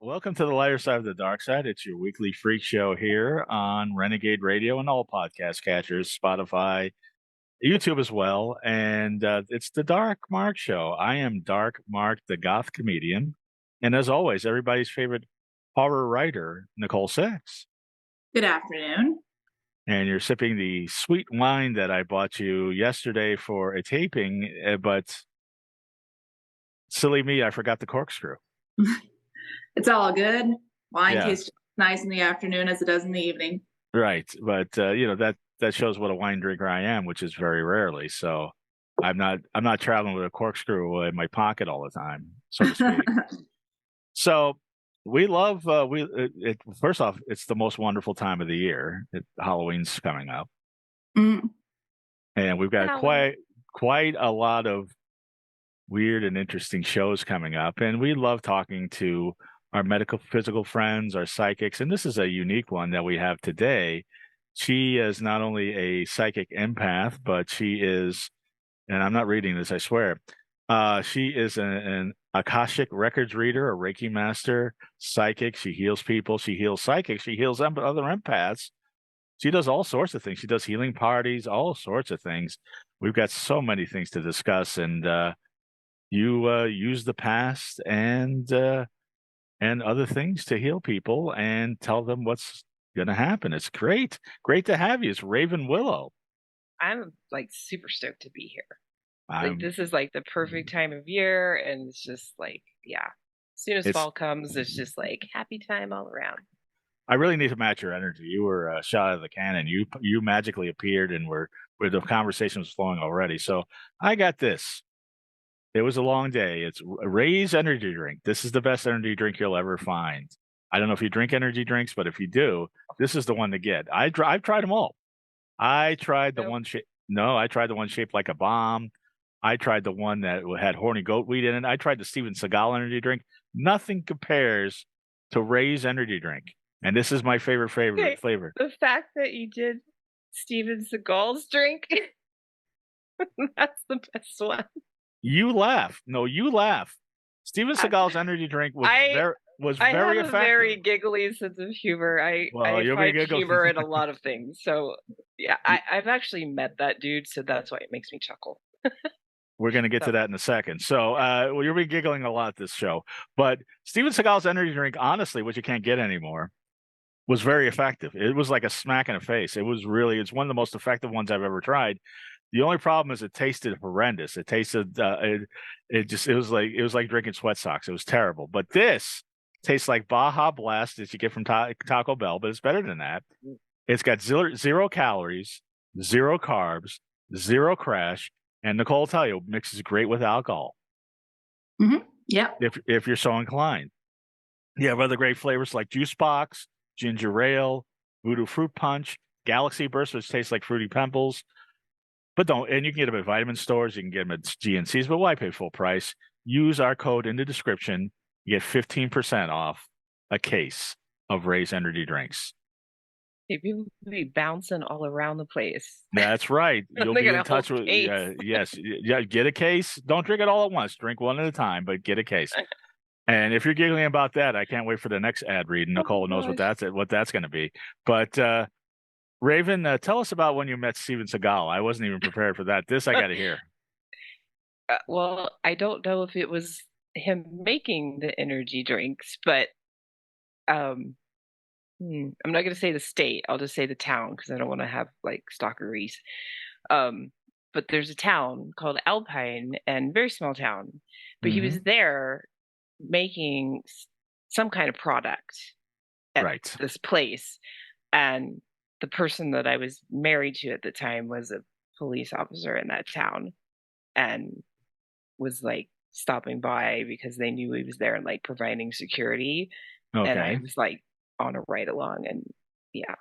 Welcome to the lighter side of the dark side. It's your weekly freak show here on Renegade Radio and all podcast catchers, Spotify, YouTube as well. And it's the Dark Mark Show. I am Dark Mark, the goth comedian. And as always, everybody's favorite horror writer, Nicole Six. Good afternoon. And you're sipping the sweet wine that I bought you yesterday for a taping, but silly me, I forgot the corkscrew. It's all good. Wine Yeah. tastes nice in the afternoon as it does in the evening. Right, but that shows what a wine drinker I am, which is very rarely. So I'm not traveling with a corkscrew in my pocket all the time, so to speak. So we love first off, it's the most wonderful time of the year. Halloween's coming up, Mm. and we've got Halloween. quite a lot of weird and interesting shows coming up, and we love talking to our medical physical friends, our psychics, and this is a unique one that we have today. She is not only a psychic empath, but she is, and I'm not reading this, I swear, she is an Akashic Records reader, a Reiki master, psychic. She heals people, she heals psychics, she heals other empaths. She does all sorts of things. She does healing parties, all sorts of things. We've got so many things to discuss, and you use the past and other things to heal people and tell them what's going to happen. It's great to have you. It's Raven Willow. I'm like super stoked to be here. I'm, Like this is like the perfect time of year, and it's just like, yeah. As soon as fall comes, it's just like happy time all around. I really need to match your energy. You were a shot out of the cannon. You magically appeared, and where the conversation was flowing already. So I got this. It was a long day. It's Ray's energy drink. This is the best energy drink you'll ever find. I don't know if you drink energy drinks, but if you do, this is the one to get. I've tried them all. I tried the Nope. one shape. No, I tried the one shaped like a bomb. I tried the one that had horny goat weed in it. I tried the Steven Seagal energy drink. Nothing compares to Ray's energy drink. And this is my favorite Okay. flavor. The fact that you did Steven Seagal's drink, that's the best one. You laugh. No, you laugh. Steven Seagal's energy drink was very have effective. a very giggly sense of humor. I find humor in a lot of things. So yeah, I've actually met that dude, so that's why it makes me chuckle. We're going to get to that in a second. So you'll be giggling a lot this show. But Steven Seagal's energy drink, honestly, which you can't get anymore, was very effective. It was like a smack in the face. It's one of the most effective ones I've ever tried. The only problem is it tasted horrendous. It tasted it was like drinking sweat socks. It was terrible. But this tastes like Baja Blast that you get from Taco Bell, but it's better than that. It's got zero calories, zero carbs, zero crash, and Nicole will tell you, it mixes great with alcohol. Mm-hmm. Yeah. If you're so inclined. You have other great flavors like Juice Box, Ginger Ale, Voodoo Fruit Punch, Galaxy Burst, which tastes like Fruity Pebbles. But and you can get them at vitamin stores, you can get them at GNCs, but why pay full price? Use our code in the description. You get 15% off a case of Ray's energy drinks. People be bouncing all around the place. That's right. You'll be in touch with yes. Yeah, get a case. Don't drink it all at once. Drink one at a time, but get a case. And if you're giggling about that, I can't wait for the next ad read. Nicole knows what that's going to be. But Raven, tell us about when you met Steven Seagal. I wasn't even prepared for that. This I got to hear. Well, I don't know if it was him making the energy drinks, but I'm not going to say the state. I'll just say the town because I don't want to have like stalkeries. But there's a town called Alpine, and very small town. But he was there making some kind of product at this place, and the person that I was married to at the time was a police officer in that town and was like stopping by because they knew he was there and like providing security. Okay. And I was like on a ride along, and yeah.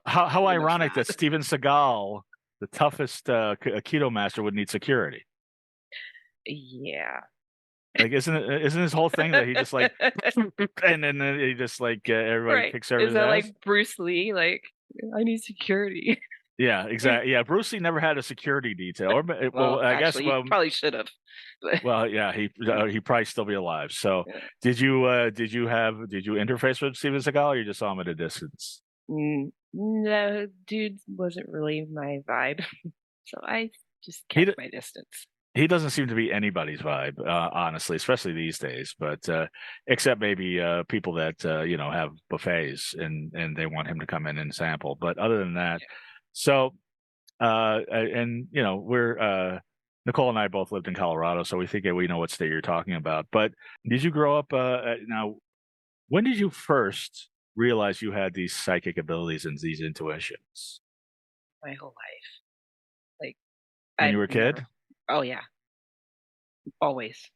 how ironic that Steven Seagal, the toughest Aikido master, would need security. Yeah. Like, isn't his whole thing that he just like, and then he just like everybody kicks everybody's Is that ass? like Bruce Lee? Like, I need security. Yeah, exactly. Yeah, Bruce Lee never had a security detail. Or, well, Well, I guess, actually, you probably should have. But well, yeah, he probably still be alive. So, yeah. did you interface with Steven Seagal, or you just saw him at a distance? No, dude wasn't really my vibe, so I just He kept my distance. he doesn't seem to be anybody's vibe, honestly, especially these days. But except maybe people that have buffets and they want him to come in and sample. But other than that, so and we're Nicole and I both lived in Colorado, so we think that we know what state you're talking about. But did you grow up now? When did you first realize you had these psychic abilities and these intuitions? My whole life, like When you I've were a kid? never. Oh yeah, always.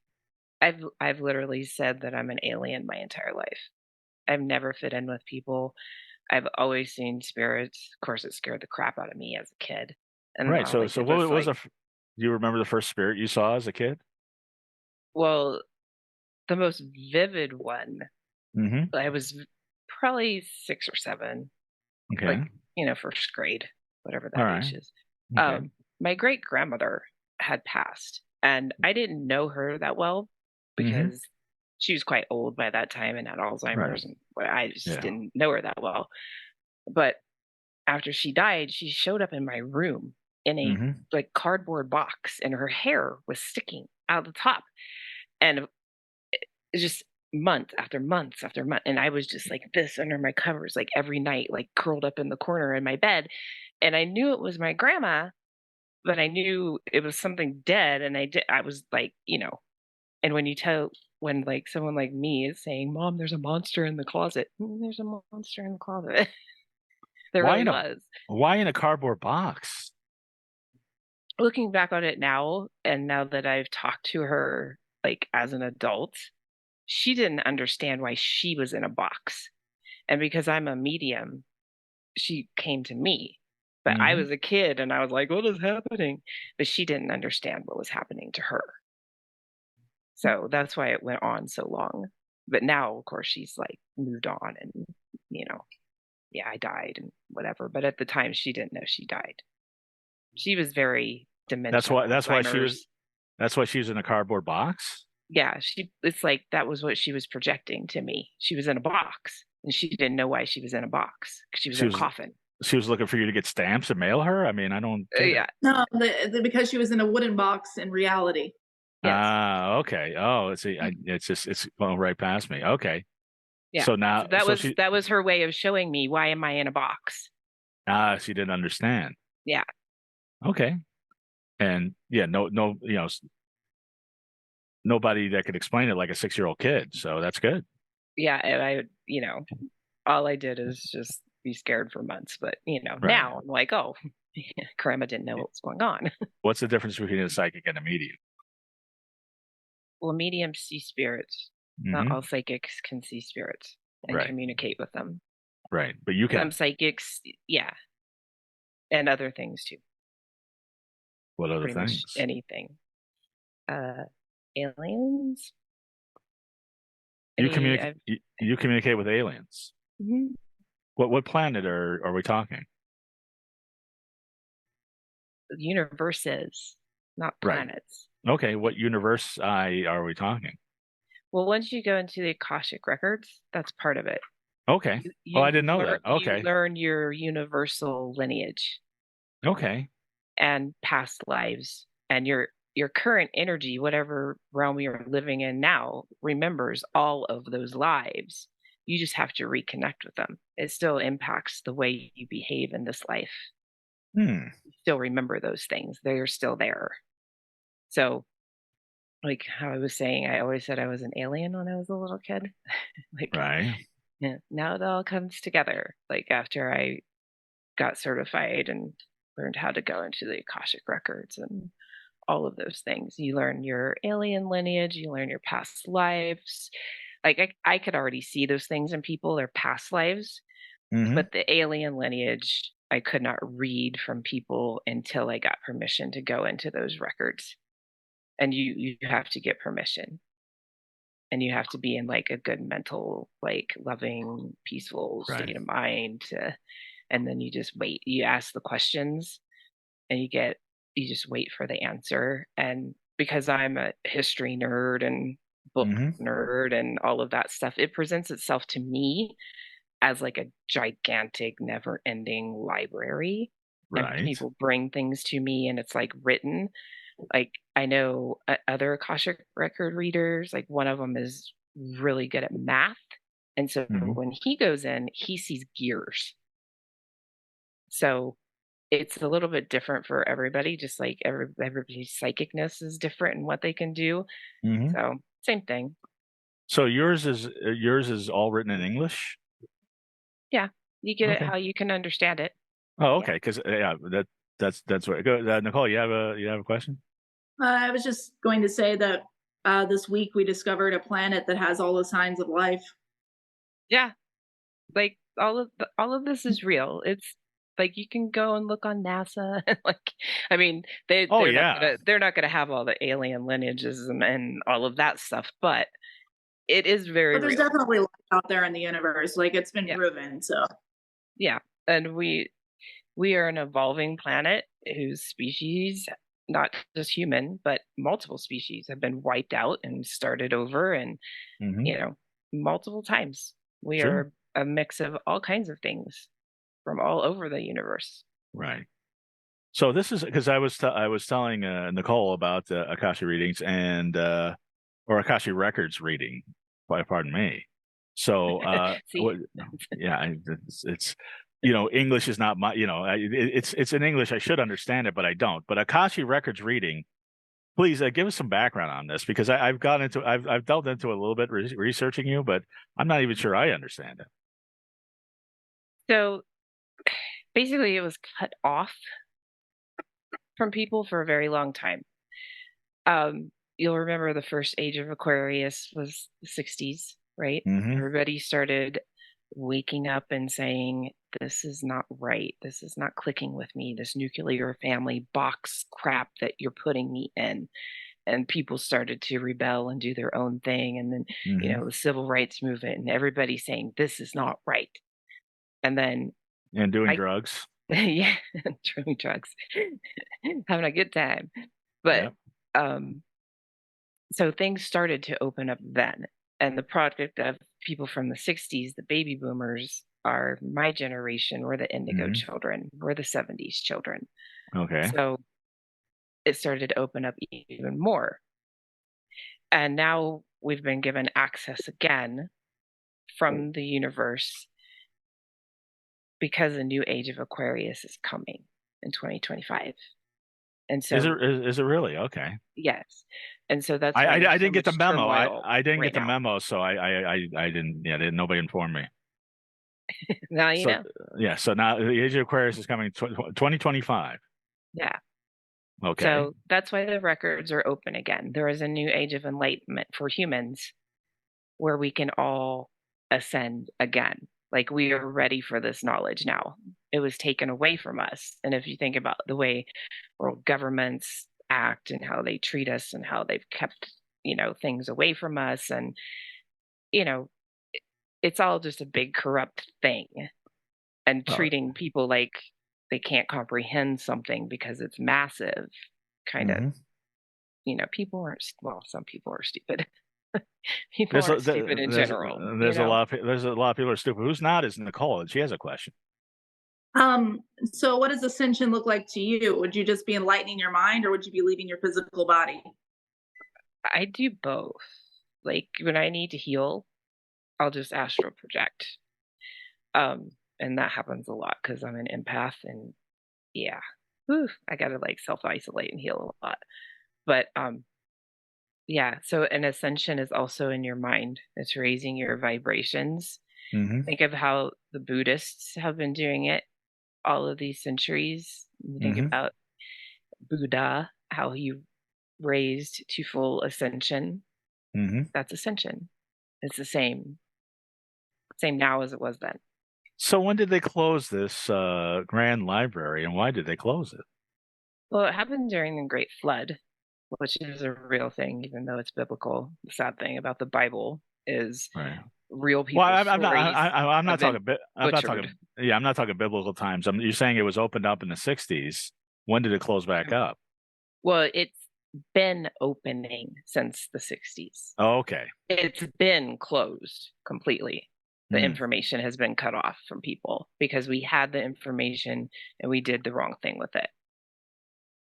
I've literally said that I'm an alien my entire life. I've never fit in with people. I've always seen spirits. Of course, it scared the crap out of me as a kid, and Right. all I So did what was was like, do you remember the first spirit you saw as a kid? well, the most vivid one. Mm-hmm. I was probably 6 or 7, like Okay. first grade, whatever All that right. age is. Okay. My great grandmother had passed, and I didn't know her that well Mm-hmm. because she was quite old by that time and had Right. Alzheimer's, and I just Yeah. didn't know her that well. But after she died, she showed up in my room in a Mm-hmm. like cardboard box, and her hair was sticking out the top, and it's just month after months after month, and I was just like this under my covers, like every night, like curled up in the corner in my bed, and I knew it was my grandma, but I knew it was something dead, and I was like, and when like someone like me is saying, "Mom, there's a monster in the closet." There's a monster in the closet. There Why really in a was. why in a cardboard box? Looking back on it now, and now that I've talked to her like as an adult, she didn't understand why she was in a box. And because I'm a medium, she came to me. But I Mm-hmm. was a kid and I was like, what is happening? But she didn't understand what was happening to her. So that's why it went on so long. But now, of course, she's like moved on and, you know, yeah, I died and whatever. But at the time, she didn't know she died. She was very That's dementia, why Alzheimer's. she was in a cardboard box. Yeah, it's like that was what she was projecting to me. She was in a box and she didn't know why she was in a box because she was She in a was coffin. she was looking for you to get stamps and mail her. I mean, I don't get it. Yeah. No, because she was in a wooden box in reality. Yes. Ah, okay. Oh, it's going right past me. Okay. Yeah. So So now, that was her way of showing me why am I in a box? she didn't understand. Yeah. Okay. And yeah, no, nobody that could explain it like a 6-year-old kid. So that's good. Yeah. And all I did is just be scared for months. But, Right. now I'm like, oh, grandma didn't know what was going on. What's the difference between a psychic and a medium? Well, mediums see spirits. Not Hmm. all psychics can see spirits and Right. communicate with them. Right. But you Some can. psychics, yeah, and other things too. What other Pretty much things? anything. Uh, aliens. You Any, communicate. I've, You communicate with aliens. mhm. What planet are we talking? Universes, not Right. planets. Okay. What universe are we talking? Well, once you go into the Akashic records, that's part of it. Okay. Oh, I didn't know that. You Okay. learn your universal lineage Okay. and past lives, and your current energy, whatever realm you're living in now, remembers all of those lives. You just have to reconnect with them. It still impacts the way you behave in this life. Hmm. You still remember those things. They're still there. So, like how I was saying, I always said I was an alien when I was a little kid. Like, Right. yeah, now it all comes together. Like after I got certified and learned how to go into the Akashic records and all of those things. You learn your alien lineage, you learn your past lives. Like I could already see those things in people, their past lives, Hmm. but the alien lineage I could not read from people until I got permission to go into those records. And you have to get permission. And you have to be in like a good mental, like loving, peaceful Right. state of mind to and then you just wait. You ask the questions, and you just wait for the answer. And because I'm a history nerd and book nerd and all of that stuff, it presents itself to me as like a gigantic, never-ending library. And Right. people bring things to me, and it's like written. Like I know other Akashic record readers, like one of them is really good at math. And so when he goes in, he sees gears. So it's a little bit different for everybody, just like everybody's psychicness is different in what they can do. So same thing. So yours is all written in English? Yeah. You get it Okay. how you can understand it. Oh, okay. Because that's what. Go, Nicole. You have a question? I was just going to say that this week we discovered a planet that has all the signs of life. Yeah. Like all of this is real. It's like you can go and look on NASA. Like, I mean, they're not gonna have all the alien lineages and all of that stuff, but it is very But there's real. definitely life out there in the universe. Like it's been Yeah. proven. So Yeah. And we are an evolving planet whose species, not just human, but multiple species have been wiped out and started over, and multiple times. We Sure. are a mix of all kinds of things from all over the universe. Right. So this is because I was telling Nicole about Akashi readings and or Akashi records reading. Pardon me. So yeah, it's English is not my it's in English. I should understand it, but I don't. But Akashi records reading. Please give us some background on this because I've delved into a little bit researching you, but I'm not even sure I understand it. So basically, it was cut off from people for a very long time. You'll remember the first Age of Aquarius was the 60s, right? Everybody started waking up and saying, this is not right. This is not clicking with me. This nuclear family box crap that you're putting me in. And people started to rebel and do their own thing. And then, the civil rights movement and everybody saying, this is not right. And then. And doing drugs. Yeah, doing drugs. Having a good time. But, so things started to open up then. And the product of people from the 60s, the baby boomers, are my generation. We're the indigo children. We're the 70s children. Okay. So it started to open up even more. And now we've been given access again from the universe because a new Age of Aquarius is coming in 2025. And so is it really? Okay. Yes. And so that's I didn't get the memo. I didn't get the now. memo, so I didn't. Yeah, nobody informed me. Now you know. Yeah. So now the Age of Aquarius is coming 2025. Yeah. Okay. So that's why the records are open again. There is a new age of enlightenment for humans where we can all ascend again. Like we are ready for this knowledge now. It was taken away from us. And if you think about the way world governments act and how they treat us and how they've kept, things away from us, and, it's all just a big corrupt thing, and treating people like they can't comprehend something because it's massive, kind of, people aren't, well, some people are stupid. People aren't stupid in general. There's a lot of people who are stupid. Who's not is Nicole, and she has a question. So what does ascension look like to you? Would you just be enlightening your mind, or would you be leaving your physical body? I do both. Like when I need to heal, I'll just astral project. And that happens a lot because I'm an empath, and yeah, I gotta like self-isolate and heal a lot. But yeah, so an ascension is also in your mind. It's raising your vibrations. Think of how the Buddhists have been doing it all of these centuries. Think about Buddha, how he raised to full ascension. That's ascension. It's the same now as it was then. So when did they close this grand library, and why did they close it? Well, it happened during the Great Flood, which is a real thing, even though it's biblical. The sad thing about the Bible is real Well, people's I'm not. stories I'm not have been talking. I'm not butchered. talking. Yeah, I'm not talking biblical times. You're saying it was opened up in the '60s. When did it close back up? Well, it's been opening since the 60s. Oh, okay. It's been closed completely. The Hmm. information has been cut off from people because we had the information and we did the wrong thing with it.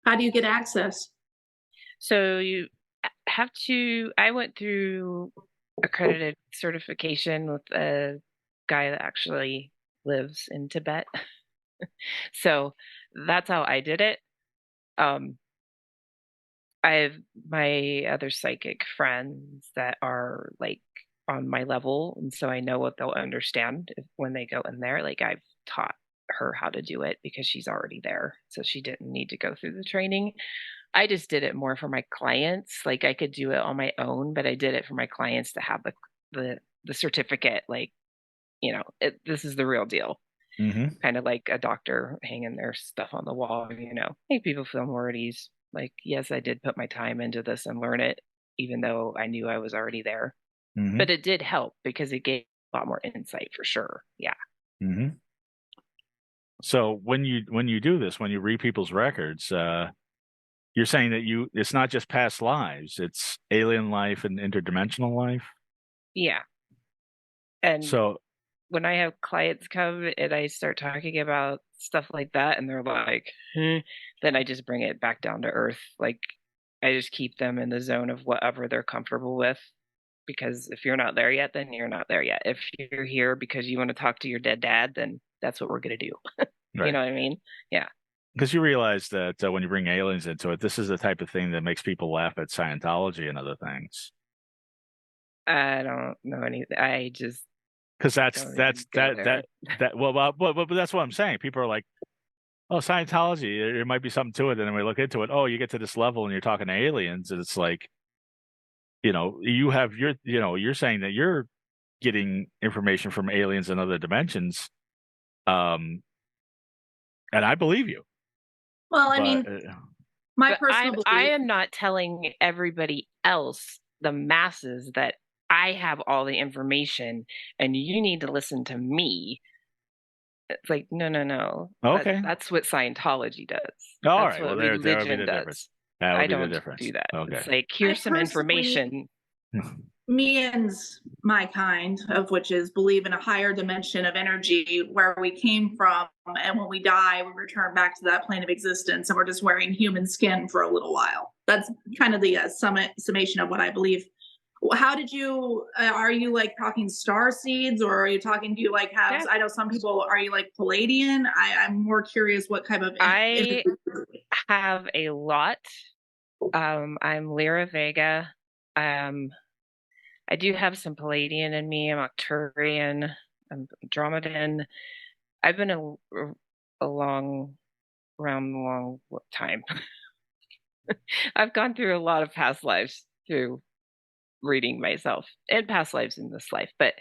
How do you get access? So you have to, I went through accredited certification with a guy that actually lives in Tibet. So that's how I did it. I have my other psychic friends that are like on my level, and so I know what they'll understand when they go in there. Like I've taught her how to do it because she's already there, so she didn't need to go through the training. I just did it more for my clients. Like I could do it on my own, but I did it for my clients to have the certificate. Like this is the real deal. Mm-hmm. Kind of like a doctor hanging their stuff on the wall. Make people feel more at ease. Like, yes, I did put my time into this and learn it, even though I knew I was already there. Mm-hmm. But it did help because it gave a lot more insight for sure. Yeah. Mm-hmm. So when you do this, when you read people's records, you're saying that it's not just past lives, it's alien life and interdimensional life. Yeah. And So when I have clients come and I start talking about stuff like that and they're like, then I just bring it back down to earth. Like I just keep them in the zone of whatever they're comfortable with. Because if you're not there yet, then you're not there yet. If you're here because you want to talk to your dead dad, then that's what we're going to do. right. You know what I mean? Yeah. Because you realize that when you bring aliens into it, this is the type of thing that makes people laugh at Scientology and other things. I don't know anything. I just because that's well, but that's what I'm saying. People are like, oh, Scientology, there might be something to it, and then we look into it. Oh, you get to this level and you're talking to aliens, and it's like, you have you're saying that you're getting information from aliens in other dimensions, and I believe you. Well, I mean, my personal belief. I am not telling everybody else, the masses, that I have all the information and you need to listen to me. It's like, no. Okay. That's what Scientology does. All that's right. what Well, there would be the does. difference. I don't do that. Okay. It's like, here's some information. Me and my kind, of which is believe in a higher dimension of energy where we came from, and when we die, we return back to that plane of existence, and we're just wearing human skin for a little while. That's kind of the summation of what I believe. How did you? Are you like talking star seeds, or are you talking? Do you like have? Yeah. I know some people. Are you like Palladian? I'm more curious what kind of. I have a lot. I'm Lyra Vega. I do have some Palladian in me. I'm Arcturian. I'm Andromedan. I've been a long time. I've gone through a lot of past lives through reading myself, and past lives in this life. But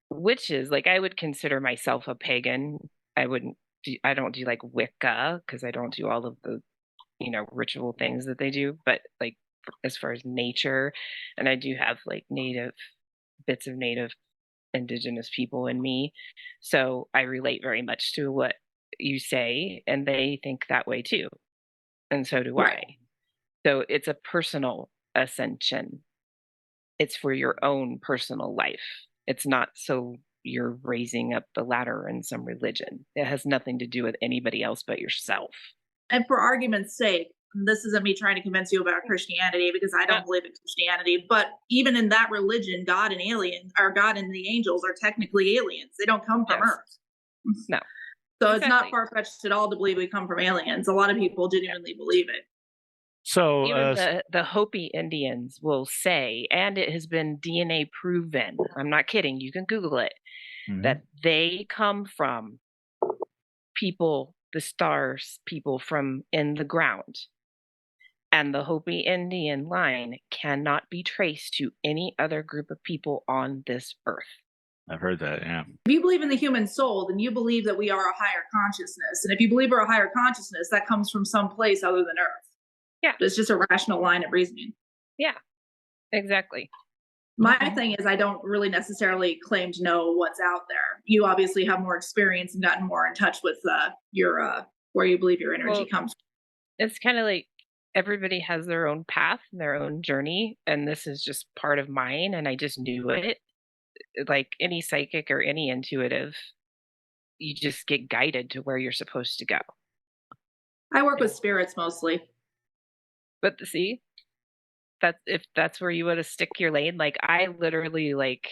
witches, like I would consider myself a pagan. I don't do like Wicca because I don't do all of the ritual things that they do. But like as far as nature, and I do have like bits of native indigenous people in me, so I relate very much to what you say, and they think that way too, and so do I. So it's a personal ascension. It's for your own personal life. It's not so you're raising up the ladder in some religion. It has nothing to do with anybody else but yourself. And for argument's sake, this isn't me trying to convince you about Christianity, because I don't believe in Christianity, but even in that religion, God and the angels are technically aliens. They don't come from Earth. No. So It's not far-fetched at all to believe we come from aliens. A lot of people genuinely believe it. So even the Hopi Indians will say, and it has been DNA proven, I'm not kidding, you can Google it, that they come from people, the stars, people from in the ground. And the Hopi Indian line cannot be traced to any other group of people on this earth. I've heard that, yeah. If you believe in the human soul, then you believe that we are a higher consciousness. And if you believe we're a higher consciousness, that comes from some place other than Earth. Yeah. It's just a rational line of reasoning. Yeah, exactly. My Okay. thing is I don't really necessarily claim to know what's out there. You obviously have more experience and gotten more in touch with your where you believe your energy Well, comes it's kind of like everybody has their own path and their own journey, and this is just part of mine, and I just knew it. Like any psychic or any intuitive, you just get guided to where you're supposed to go. from. I work with And spirits mostly. but see, that's if that's where you want to stick your lane. Like I literally like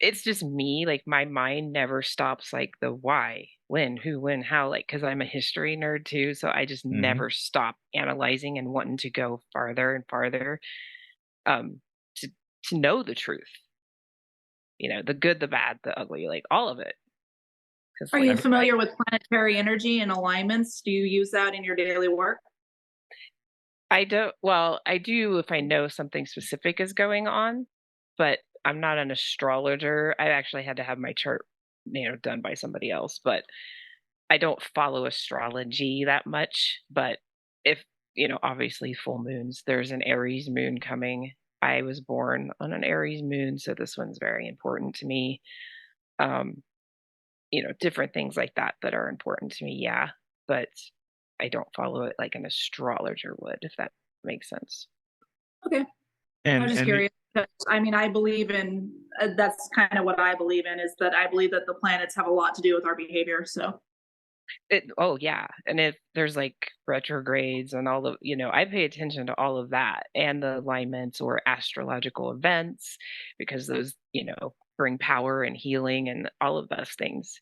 it's just me. Like my mind never stops. Like the why, when, who, when, how. Like because I'm a history nerd too, so I just Hmm. never stop analyzing and wanting to go farther and farther. Um, to know the truth. You know, the good, the bad, the ugly, like all of it. Because Are like you I've, I familiar with planetary energy and alignments? Do you use that in your daily work? I don't well, I do if I know something specific is going on, but I'm not an astrologer. I actually had to have my chart, done by somebody else, but I don't follow astrology that much. But if, obviously full moons, there's an Aries moon coming. I was born on an Aries moon, so this one's very important to me. Um, different things like that that are important to me, yeah, but I don't follow it like an astrologer would, if that makes sense. Okay. I was just and curious. I mean, I believe in that's kind of what I believe in is that I believe that the planets have a lot to do with our behavior. So, Oh yeah, and if there's like retrogrades and all of, I pay attention to all of that and the alignments or astrological events because those, bring power and healing and all of those things.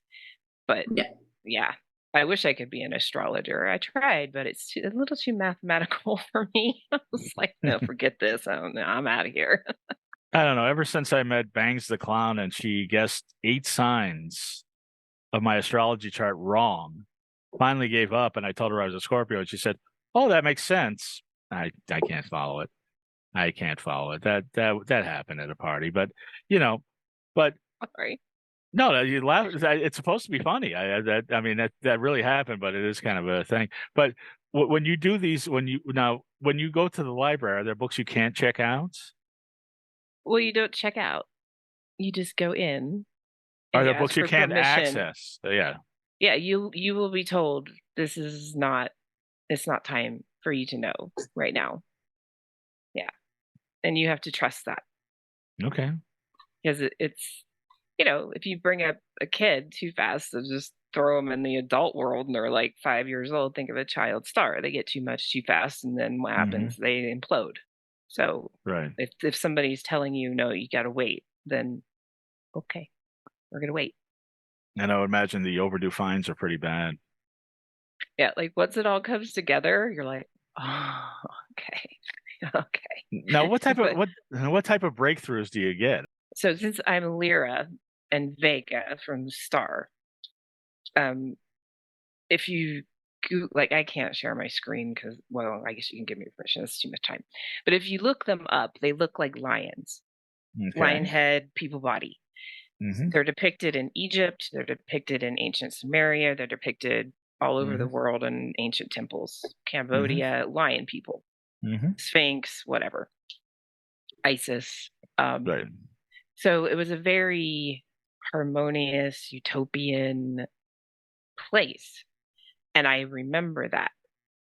But yeah. yeah, I wish I could be an astrologer. I tried, but it's a little too mathematical for me. I was like, no, forget this. I don't know. I'm out of here. I don't know. Ever since I met Bangs the Clown and she guessed 8 signs of my astrology chart wrong, finally gave up, and I told her I was a Scorpio, and she said, "Oh, that makes sense." I can't follow it. I can't follow it. That happened at a party, but you know, but Sorry. no, no, you laugh. It's supposed to be funny. I mean, that really happened, but it is kind of a thing. But when you do these, when you go to the library, are there books you can't check out? Well, you don't check out. You just go in and Are you there ask books you for can't permission. access? Yeah. Yeah, you will be told this is not it's not time for you to know right now. Yeah. And you have to trust that Okay. because it's if you bring up a kid too fast to just throw them in the adult world and they're like 5 years old, think of a child star. They get too much too fast, and then what Hmm. happens? They implode. So Right. if somebody's telling you no, you got to wait, then okay, we're gonna wait. And I would imagine the overdue fines are pretty bad. Yeah, like once it all comes together, you're like, oh, okay, Now, okay. But what type of breakthroughs do you get? so since I'm Lyra and Vega from the Star, um, if you like I can't share my screen because well, I guess you can give me permission. That's too much time. But if you look them up, they look like lions. Lion Okay. head, people body. Hmm. They're depicted in Egypt, they're depicted in ancient Sumeria, they're depicted all over the Hmm. world in ancient temples. Hmm. Cambodia, lion people, Hmm. Sphinx, whatever. Isis. Um, Right. so it was a very harmonious, utopian place. And I remember that.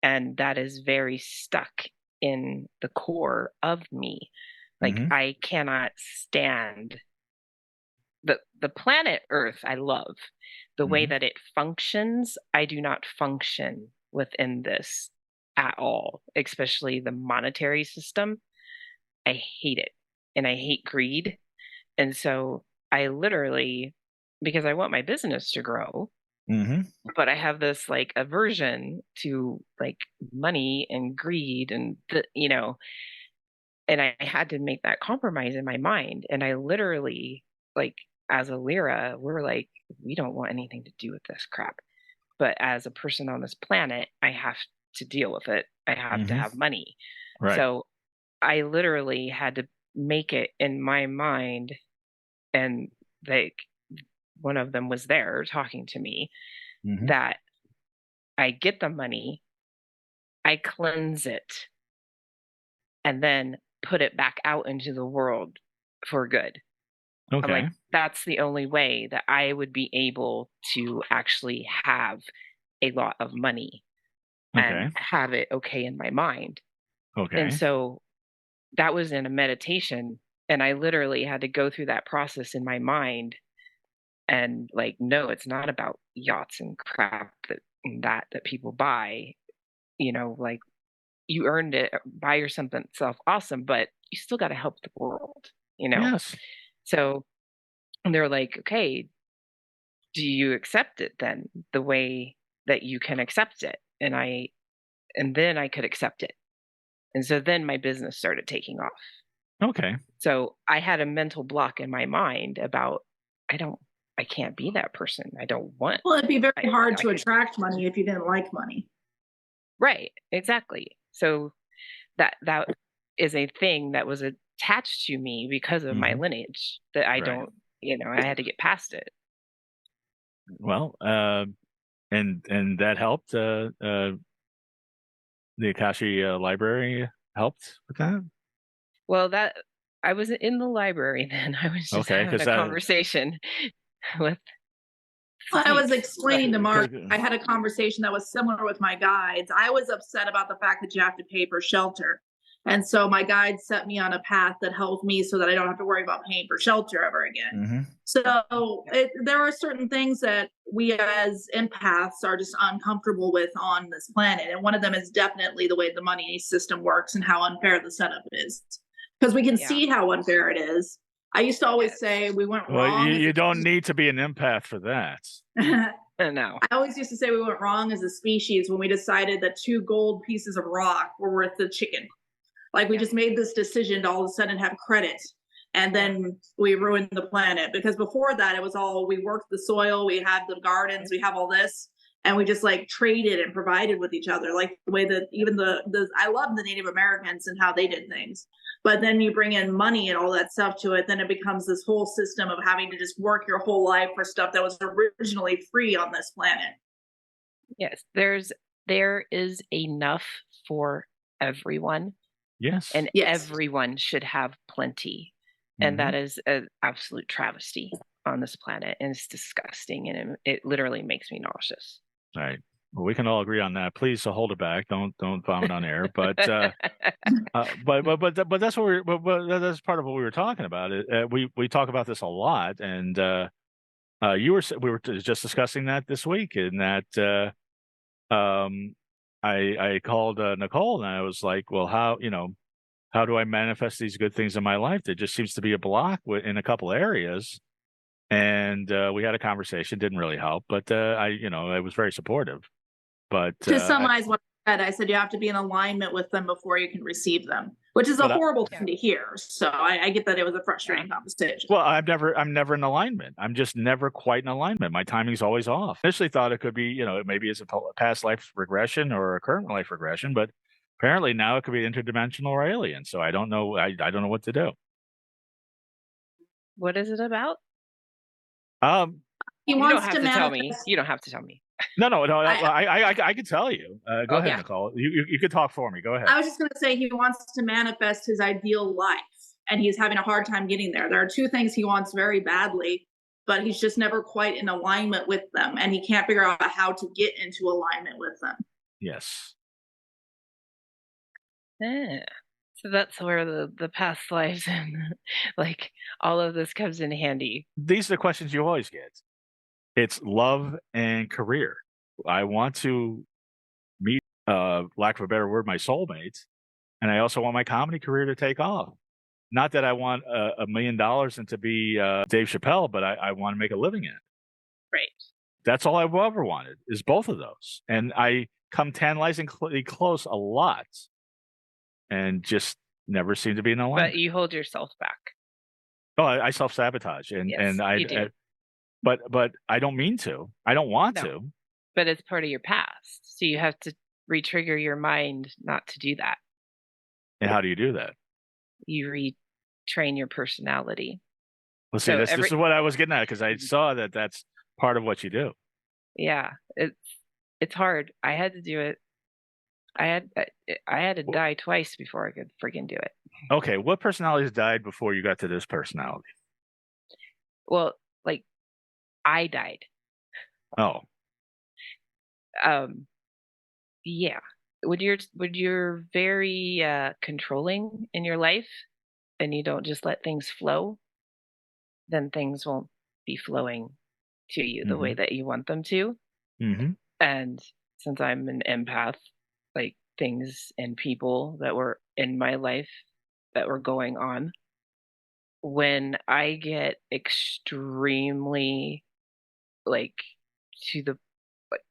And that is very stuck in the core of me. Like Hmm. I cannot stand the planet Earth. I love the way Hmm. that it functions. I do not function within this at all, especially the monetary system. I hate it. And I hate greed. And so I literally, because I want my business to grow, Hmm. but I have this like aversion to like money and greed and and I had to make that compromise in my mind. And I literally like as a Lyra, we're like, we don't want anything to do with this crap. But as a person on this planet, I have to deal with it. I have to Hmm. have money. Right. So I literally had to make it in my mind and like one of them was there talking to me Hmm. that I get the money, I cleanse it, and then put it back out into the world for good. Okay. I'm like, that's the only way that I would be able to actually have a lot of money and have it okay in my mind. Okay. And so that was in a meditation, and I literally had to go through that process in my mind and like, no, it's not about yachts and crap that people buy. Like, you earned it, buy yourself awesome, but you still got to help the world, Yes. So they're like, okay, do you accept it then the way that you can accept it? And then I could accept it. And so then my business started taking off. Okay. So I had a mental block in my mind about, I can't be that person. I don't want. Well, it'd be very hard to attract money if you didn't like money. Right. Exactly. So that is a thing that was attached to me because of my lineage that I don't, I had to get past it. Well, and that helped. The Akashi library helped with that. Well, I was in the library then. I was just having a conversation with. Well, I was explaining to Mark, I had a conversation that was similar with my guides. I was upset about the fact that you have to pay for shelter. And so my guide set me on a path that helped me so that I don't have to worry about paying for shelter ever again. So there are certain things that we as empaths are just uncomfortable with on this planet. And one of them is definitely the way the money system works and how unfair the setup is. Because we can see how unfair it is. I used to always say we went wrong. You don't need to be an empath for that. No. I always used to say we went wrong as a species when we decided that 2 gold pieces of rock were worth the chicken. Like we just made this decision to all of a sudden have credit, and then we ruined the planet. Because before that, it was all, we worked the soil, we had the gardens, we have all this, and we just like traded and provided with each other. Like the way that even I love the Native Americans and how they did things. But then you bring in money and all that stuff to it, then it becomes this whole system of having to just work your whole life for stuff that was originally free on this planet. Yes, there is enough for everyone. Yes. And everyone should have plenty. And that is an absolute travesty on this planet. And it's disgusting. And it literally makes me nauseous. Right. Well, we can all agree on that. Please hold it back. Don't vomit on air. But that's what that's part of what we were talking about. We talk about this a lot, and we were just discussing that this week. In that I called Nicole, and I was like, well, how do I manifest these good things in my life? There just seems to be a block in a couple areas. And we had a conversation, didn't really help, but I was very supportive. But to summarize what I said, you have to be in alignment with them before you can receive them, which is a horrible thing to hear. So I get that it was a frustrating conversation. Well, I'm never in alignment. I'm just never quite in alignment. My timing's always off. I initially thought it could be, maybe it's a past life regression or a current life regression, but apparently now it could be interdimensional or alien. So I don't know. I don't know what to do. What is it about? He wants to tell me. You don't have to tell me. No. I can tell you. Go ahead, Nicole. You could talk for me. Go ahead. I was just going to say he wants to manifest his ideal life, and he's having a hard time getting there. There are 2 things he wants very badly, but he's just never quite in alignment with them, and he can't figure out how to get into alignment with them. Yes. Yeah. So that's where the past lives and like all of this comes in handy. These are the questions you always get. It's love and career. I want to meet, lack of a better word, my soulmates, and I also want my comedy career to take off. Not that I want $1 million and to be Dave Chappelle, but I want to make a living in it. Right. That's all I've ever wanted is both of those, and I come tantalizingly close a lot, and just never seem to be in alignment. But you hold yourself back. Oh, I self-sabotage, and you do. But I don't mean to. I don't want to. But it's part of your past. So you have to re-trigger your mind not to do that. And how do you do that? You retrain your personality. Well, see, this is what I was getting at, because I saw that that's part of what you do. Yeah, it's hard. I had to do it. I had to die twice before I could freaking do it. Okay, what personalities died before you got to this personality? Well, like I died. Oh, Yeah. When you're very controlling in your life and you don't just let things flow, then things won't be flowing to you the way that you want them to. And since I'm an empath, like things and people that were in my life that were going on, when I get extremely like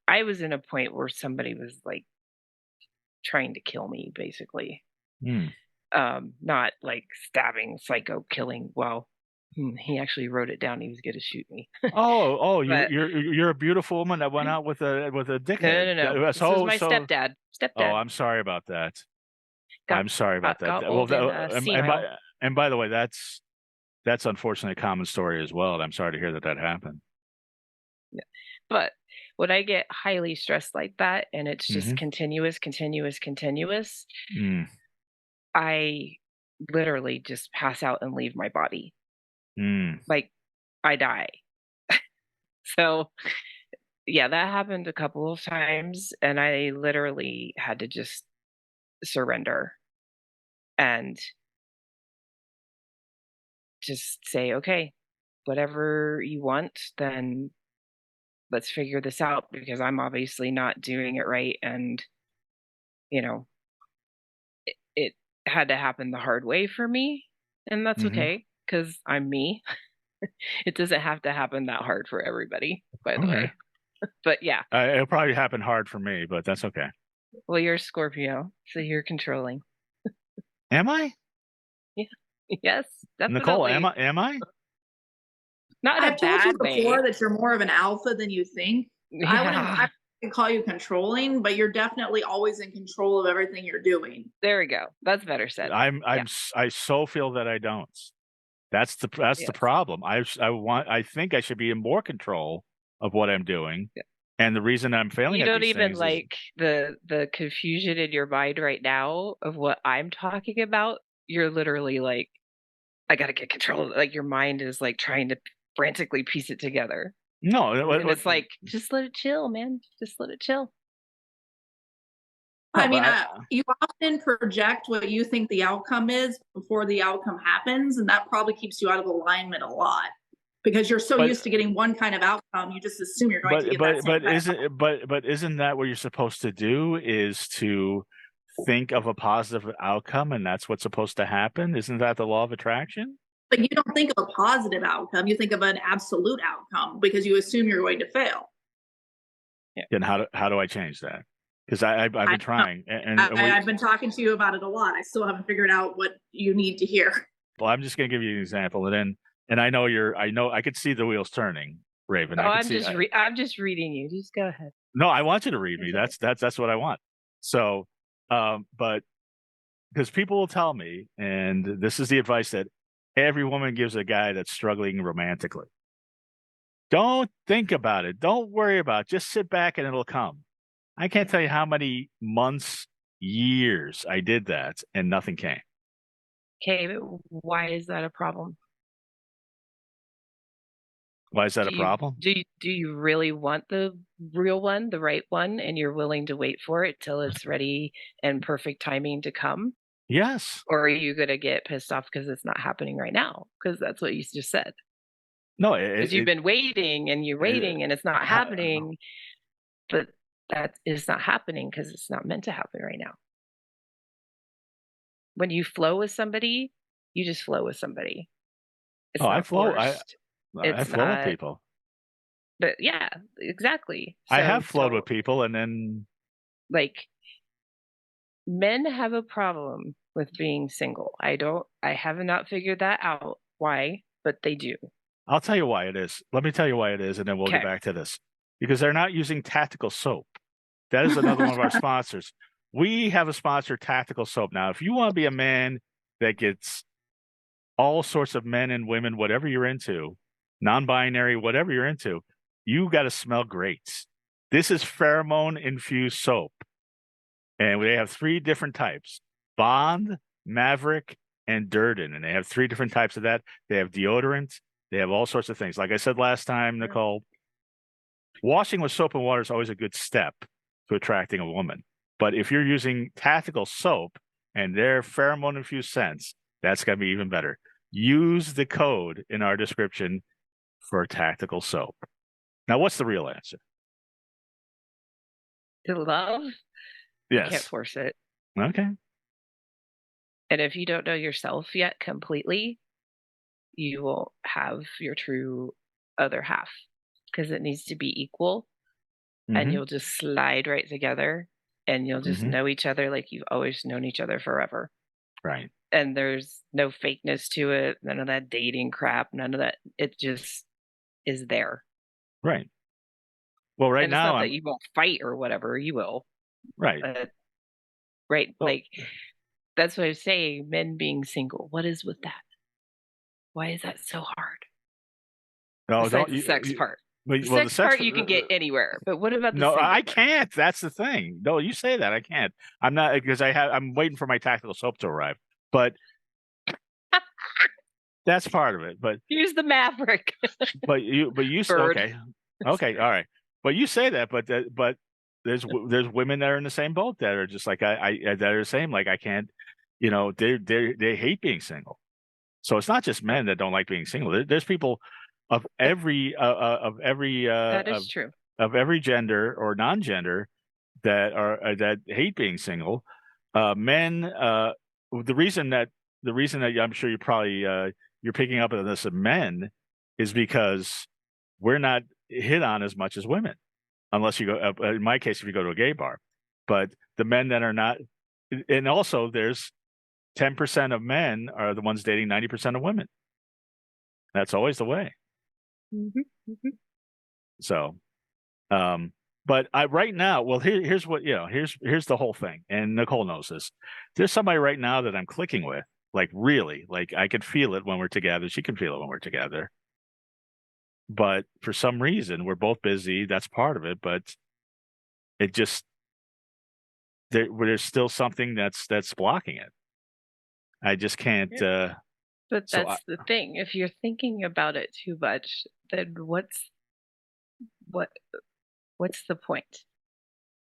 I was in a point where somebody was like trying to kill me, basically. Not like stabbing, psycho killing. Well, he actually wrote it down. He was going to shoot me. But, you're a beautiful woman that went out with a dickhead. No. This was my stepdad. Oh, I'm sorry about that. I'm sorry about that. And by the way, that's unfortunately a common story as well. And I'm sorry to hear that happened. Yeah. But when I get highly stressed like that and it's just continuous, I literally just pass out and leave my body. Like I die. So yeah, that happened a couple of times and I literally had to just surrender and just say, okay, whatever you want, then let's figure this out because I'm obviously not doing it right. And, it had to happen the hard way for me. And that's okay because I'm me. It doesn't have to happen that hard for everybody, by the way. But yeah. It'll probably happen hard for me, but that's okay. Well, you're a Scorpio, so you're controlling. Am I? Yeah. Yes, definitely. Nicole, am I? Not in a bad way. I've told you before that you're more of an alpha than you think. Yeah. I wouldn't call you controlling, but you're definitely always in control of everything you're doing. There we go. That's better said. I so feel that I don't. That's the problem. I think I should be in more control of what I'm doing. Yeah. And the reason I'm failing you don't even like the confusion in your mind right now of what I'm talking about. You're literally like, I gotta get control. Like your mind is like trying to frantically piece it together. No, and it's like, just let it chill, man. Just let it chill. I mean, you often project what you think the outcome is before the outcome happens, and that probably keeps you out of alignment a lot because you're so used to getting one kind of outcome, you just assume you're going to get that same but isn't that what you're supposed to do? Is to think of a positive outcome, and that's what's supposed to happen? Isn't that the law of attraction? But you don't think of a positive outcome; you think of an absolute outcome because you assume you're going to fail. Yeah. Then how do I change that? Because I've been trying, and I've been talking to you about it a lot. I still haven't figured out what you need to hear. Well, I'm just going to give you an example, and I know I could see the wheels turning, Raven. Oh, I'm just reading you. Just go ahead. No, I want you to read me. That's what I want. So, but because people will tell me, and this is the advice that every woman gives a guy that's struggling romantically. Don't think about it. Don't worry about it. Just sit back and it'll come. I can't tell you how many months, years I did that and nothing came. Okay, but why is that a problem? Why is that a problem? Do you really want the real one, the right one, and you're willing to wait for it till it's ready and perfect timing to come? Yes. Or are you going to get pissed off because it's not happening right now? Because that's what you just said. No, because you've been waiting and you're waiting and it's not happening, but that is not happening because it's not meant to happen right now. When you flow with somebody, you just flow with somebody. It's I flow. Forced. I flow with people. But yeah, exactly. So, I have flowed with people, and then like men have a problem with being single. I have not figured that out why, but they do. I'll tell you why it is. Let me tell you why it is, and then we'll get back to this. Because they're not using tactical soap. That is another one of our sponsors. We have a sponsor, Tactical Soap. Now, if you want to be a man that gets all sorts of men and women, whatever you're into, non-binary, whatever you're into, you got to smell great. This is pheromone-infused soap. And they have 3 different types: Bond, Maverick, and Durden. And they have 3 different types of that. They have deodorant. They have all sorts of things. Like I said last time, Nicole, washing with soap and water is always a good step to attracting a woman. But if you're using tactical soap and their pheromone infused scents, that's going to be even better. Use the code in our description for tactical soap. Now, what's the real answer? To love? Yes. You can't force it. Okay. And if you don't know yourself yet completely, you won't have your true other half, because it needs to be equal. And you'll just slide right together, and you'll just know each other like you've always known each other forever. Right. And there's no fakeness to it, none of that dating crap, none of that. It just is there. Right. Well, right and now, it's not that you won't fight or whatever, you will. Right. Right. Well, like, that's what I was saying, men being single. What is with that? Why is that so hard? No, Besides the sex part. The sex part you can get anywhere, but what about the No, single I part? can't. That's the thing. No, you say that. I can't. I'm not, because I'm waiting for my tactical soap to arrive. But that's part of it. But Here's the Maverick. but you Bird. Okay, all right. But you say that, but there's women that are in the same boat that are just like I that are the same. Like, I can't, they hate being single. So it's not just men that don't like being single. There's people of every That is true. of every gender or non-gender that are that hate being single. Men. The reason that I'm sure you probably you're picking up on this of men is because we're not hit on as much as women, unless you go. In my case, if you go to a gay bar, but the men that are not, and also there's 10% of men are the ones dating 90% of women. That's always the way. So, but right now, well, here's what, here's the whole thing. And Nicole knows this. There's somebody right now that I'm clicking with, like, really, like, I could feel it when we're together. She can feel it when we're together. But for some reason, we're both busy. That's part of it. But it just, there's still something that's blocking it. I just can't. Yeah. But that's the thing. If you're thinking about it too much, then what's the point?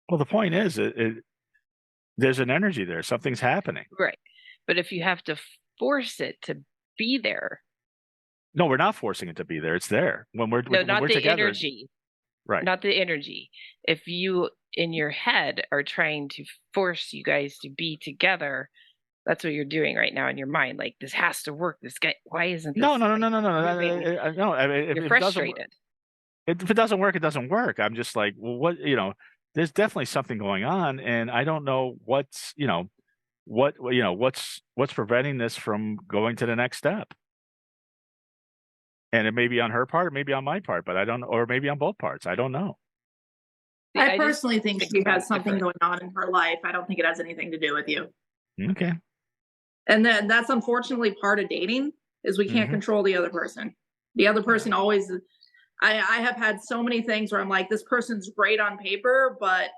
Well, the point is, there's an energy there. Something's happening. Right. But if you have to force it to be there. No, we're not forcing it to be there. It's there. When we're the together. Energy. Right. Not the energy. If you, in your head, are trying to force you guys to be together, that's what you're doing right now in your mind. Like, this has to work. This guy, why isn't this? No. No. I mean, You're frustrated. If it doesn't work, it doesn't work. I'm just like, well, what, there's definitely something going on, and I don't know what's preventing this from going to the next step. And it may be on her part, it may be on my part, but I don't, or maybe on both parts. I don't know. I personally think she has something going on in her life. I don't think it has anything to do with you. Okay. And then that's unfortunately part of dating, is we can't control the other person. The other person always, I have had so many things where I'm like, this person's great on paper, but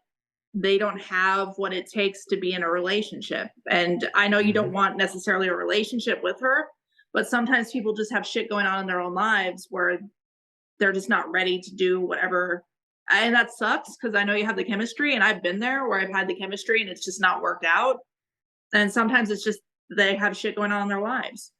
they don't have what it takes to be in a relationship. And I know you don't want necessarily a relationship with her, but sometimes people just have shit going on in their own lives where they're just not ready to do whatever. And that sucks, because I know you have the chemistry, and I've been there where I've had the chemistry and it's just not worked out. And sometimes it's just they have shit going on in their lives.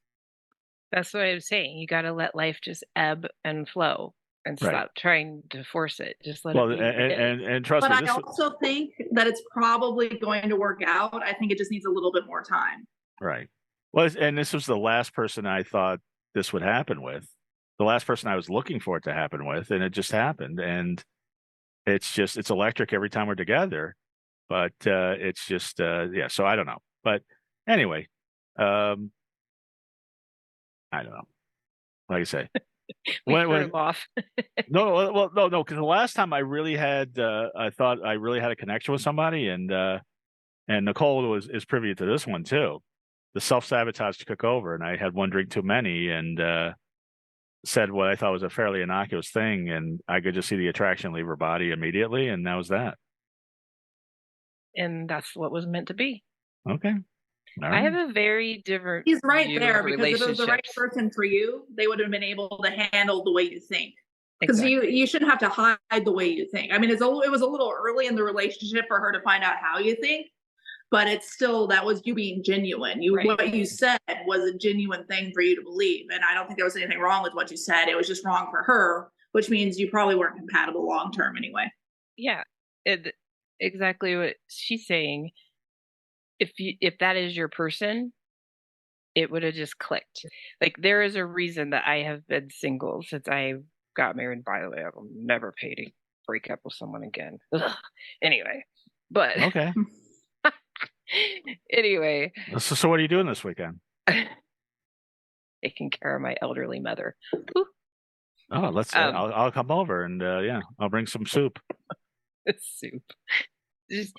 That's what I was saying. You got to let life just ebb and flow and stop trying to force it. Just let it be. And trust me. But I also think that it's probably going to work out. I think it just needs a little bit more time. Right. Well, and this was the last person I thought this would happen with. The last person I was looking for it to happen with, and it just happened. And it's electric every time we're together. But it's just, yeah. So I don't know. But anyway, I don't know. Like I say, when off. no, because the last time I really had, I thought I really had a connection with somebody, and Nicole is privy to this one too. The self-sabotage took over, and I had one drink too many, and said what I thought was a fairly innocuous thing, and I could just see the attraction leave her body immediately, and that was that. and that's what was meant to be. Okay. All I right. have a very different He's right view there of because if it was the right relationships. person for you, they would have been able to handle the way you think. Because Exactly. you shouldn't have to hide the way you think. I mean, it was a little early in the relationship for her to find out how you think, but it's still that was you being genuine. Right. What you said was a genuine thing for you to believe, and I don't think there was anything wrong with what you said. It was just wrong for her, which means you probably weren't compatible long term anyway. Yeah, exactly what she's saying. If that is your person, it would have just clicked. Like, there is a reason that I have been single since I got married. By the way, I will never pay to break up with someone again. Ugh. Anyway, but Okay. anyway, So what are you doing this weekend? taking care of my elderly mother. Whew. Oh, I'll come over and yeah, I'll bring some soup. Soup. Just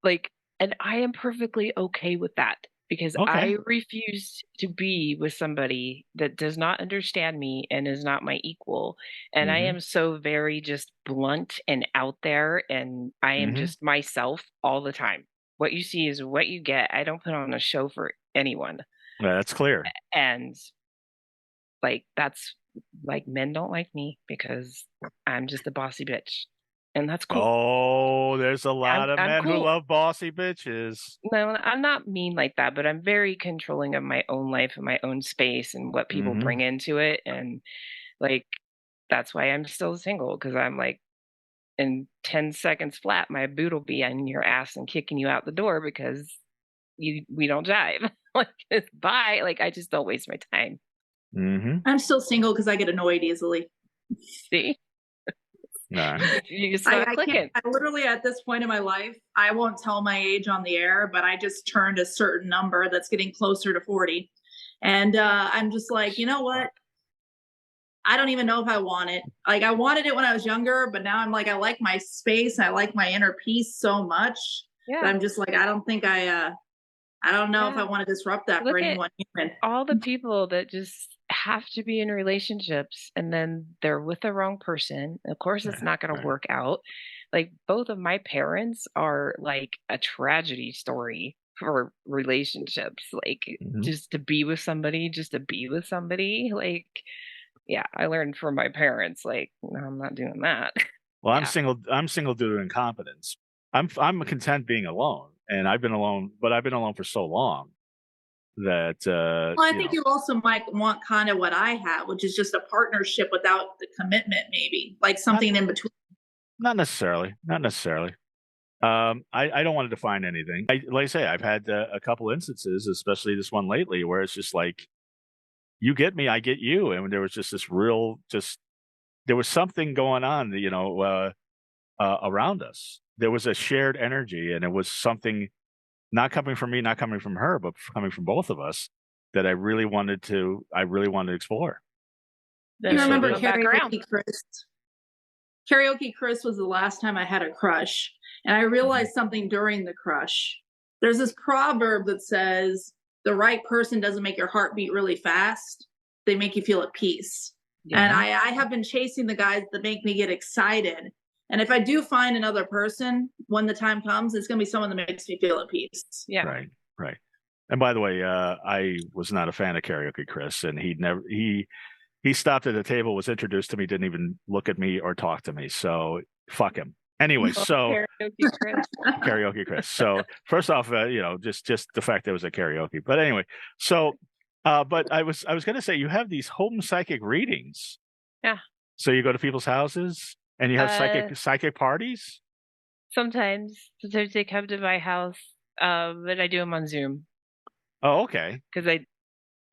like, and I am perfectly okay with that because Okay. I refuse to be with somebody that does not understand me and is not my equal. And I am so very just blunt and out there, and I am just myself all the time. What you see is what you get. I don't put on a show for anyone. Yeah, that's clear. And like, that's like, men don't like me because I'm just a bossy bitch. And that's cool. Oh, there's a lot of I'm men who cool. love bossy bitches. No, I'm not mean like that, but I'm very controlling of my own life and my own space and what people bring into it. And like, that's why I'm still single, because I'm like, in 10 seconds flat, my boot will be on your ass and kicking you out the door because we don't jive. Like, bye. Like, I just don't waste my time. I'm still single because I get annoyed easily. See? No. You just start clicking. I literally, at this point in my life, I won't tell my age on the air, but I just turned a certain number that's getting closer to 40. And I'm just like, you know what? I don't even know if I want it. Like, I wanted it when I was younger, but now I'm like, I like my space. I like my inner peace so much. Yeah. That I'm just like, I don't know if I want to disrupt that for anyone human. All the people that just have to be in relationships and then they're with the wrong person. Of course, it's not going to work out. Like, both of my parents are like a tragedy story for relationships. Like, just to be with somebody, like, yeah, I learned from my parents, like, no, I'm not doing that. Well, I'm single due to incompetence. I'm content being alone, and I've been alone for so long that well, I think you also might want kind of what I have, which is just a partnership without the commitment, maybe like something in between. Not necessarily. I don't want to define anything. Like I say, I've had a couple instances, especially this one lately, where it's just like, you get me, I get you, and there was just this real, there was something going on, around us. There was a shared energy, and it was something not coming from me, not coming from her, but coming from both of us, that I really wanted to explore. You remember Karaoke Chris? Karaoke Chris was the last time I had a crush, and I realized something during the crush. There's this proverb that says, the right person doesn't make your heart beat really fast. They make you feel at peace. Yeah. And I have been chasing the guys that make me get excited. And if I do find another person when the time comes, it's going to be someone that makes me feel at peace. Yeah. Right. And by the way, I was not a fan of Karaoke Chris, and he stopped at the table, was introduced to me, didn't even look at me or talk to me. So fuck him. Anyway, so Karaoke Chris. So first off, just the fact that it was a karaoke. But anyway, so but I was going to say, you have these home psychic readings. Yeah. So you go to people's houses and you have psychic parties? Sometimes they come to my house, but I do them on Zoom. Oh, okay. Because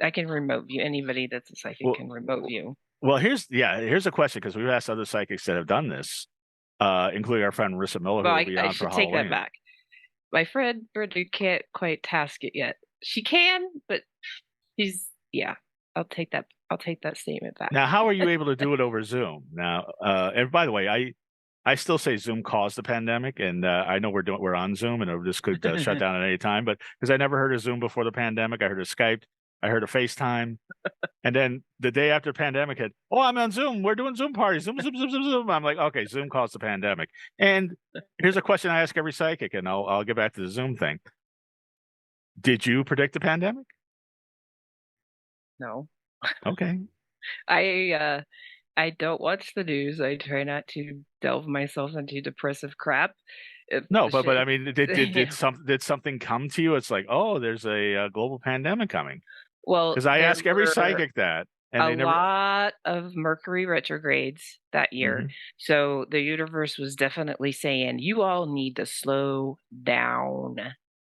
I can remote view. Anybody that's a psychic can remote view. Well, here's a question, because we've asked other psychics that have done this, including our friend Marissa Miller, who will be on for Halloween. I should take that back. My friend Brenda can't quite task it yet. She can, but I'll take that statement back. Now, how are you able to do it over Zoom? Now, and by the way, I still say Zoom caused the pandemic, and I know we're on Zoom, and this could shut down at any time. But because I never heard of Zoom before the pandemic, I heard of Skype, I heard a FaceTime. And then the day after the pandemic hit, oh, I'm on Zoom. We're doing Zoom parties. Zoom, Zoom, Zoom, Zoom, Zoom. I'm like, okay, Zoom caused the pandemic. And here's a question I ask every psychic, and I'll get back to the Zoom thing. Did you predict the pandemic? No. Okay. I don't watch the news. I try not to delve myself into depressive crap. No, but I mean, did something come to you? It's like, oh, there's a global pandemic coming. Well, because I there ask every were psychic that, and a they never. lot of Mercury retrogrades that year. So the universe was definitely saying, you all need to slow down.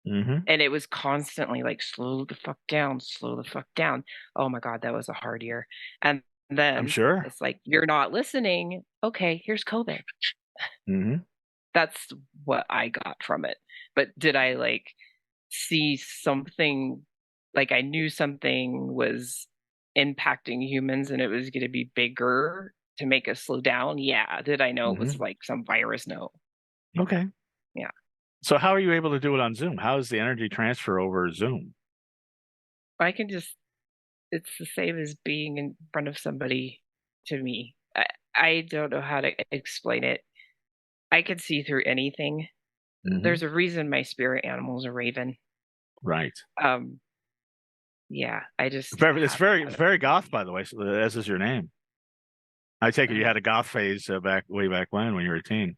And it was constantly like, slow the fuck down, slow the fuck down. Oh my God, that was a hard year. And then I'm sure it's like, you're not listening. Okay, here's COVID. That's what I got from it. But did I like see something, like I knew something was impacting humans and it was going to be bigger to make us slow down? Yeah. Did I know it was like some virus? No. Okay. Yeah. So how are you able to do it on Zoom? How is the energy transfer over Zoom? I can just, it's the same as being in front of somebody to me. I don't know how to explain it. I can see through anything. There's a reason my spirit animal is a raven. Right. Yeah, I just. It's very goth, by the way. So as is your name. I take it you had a goth phase way back when you were a teen.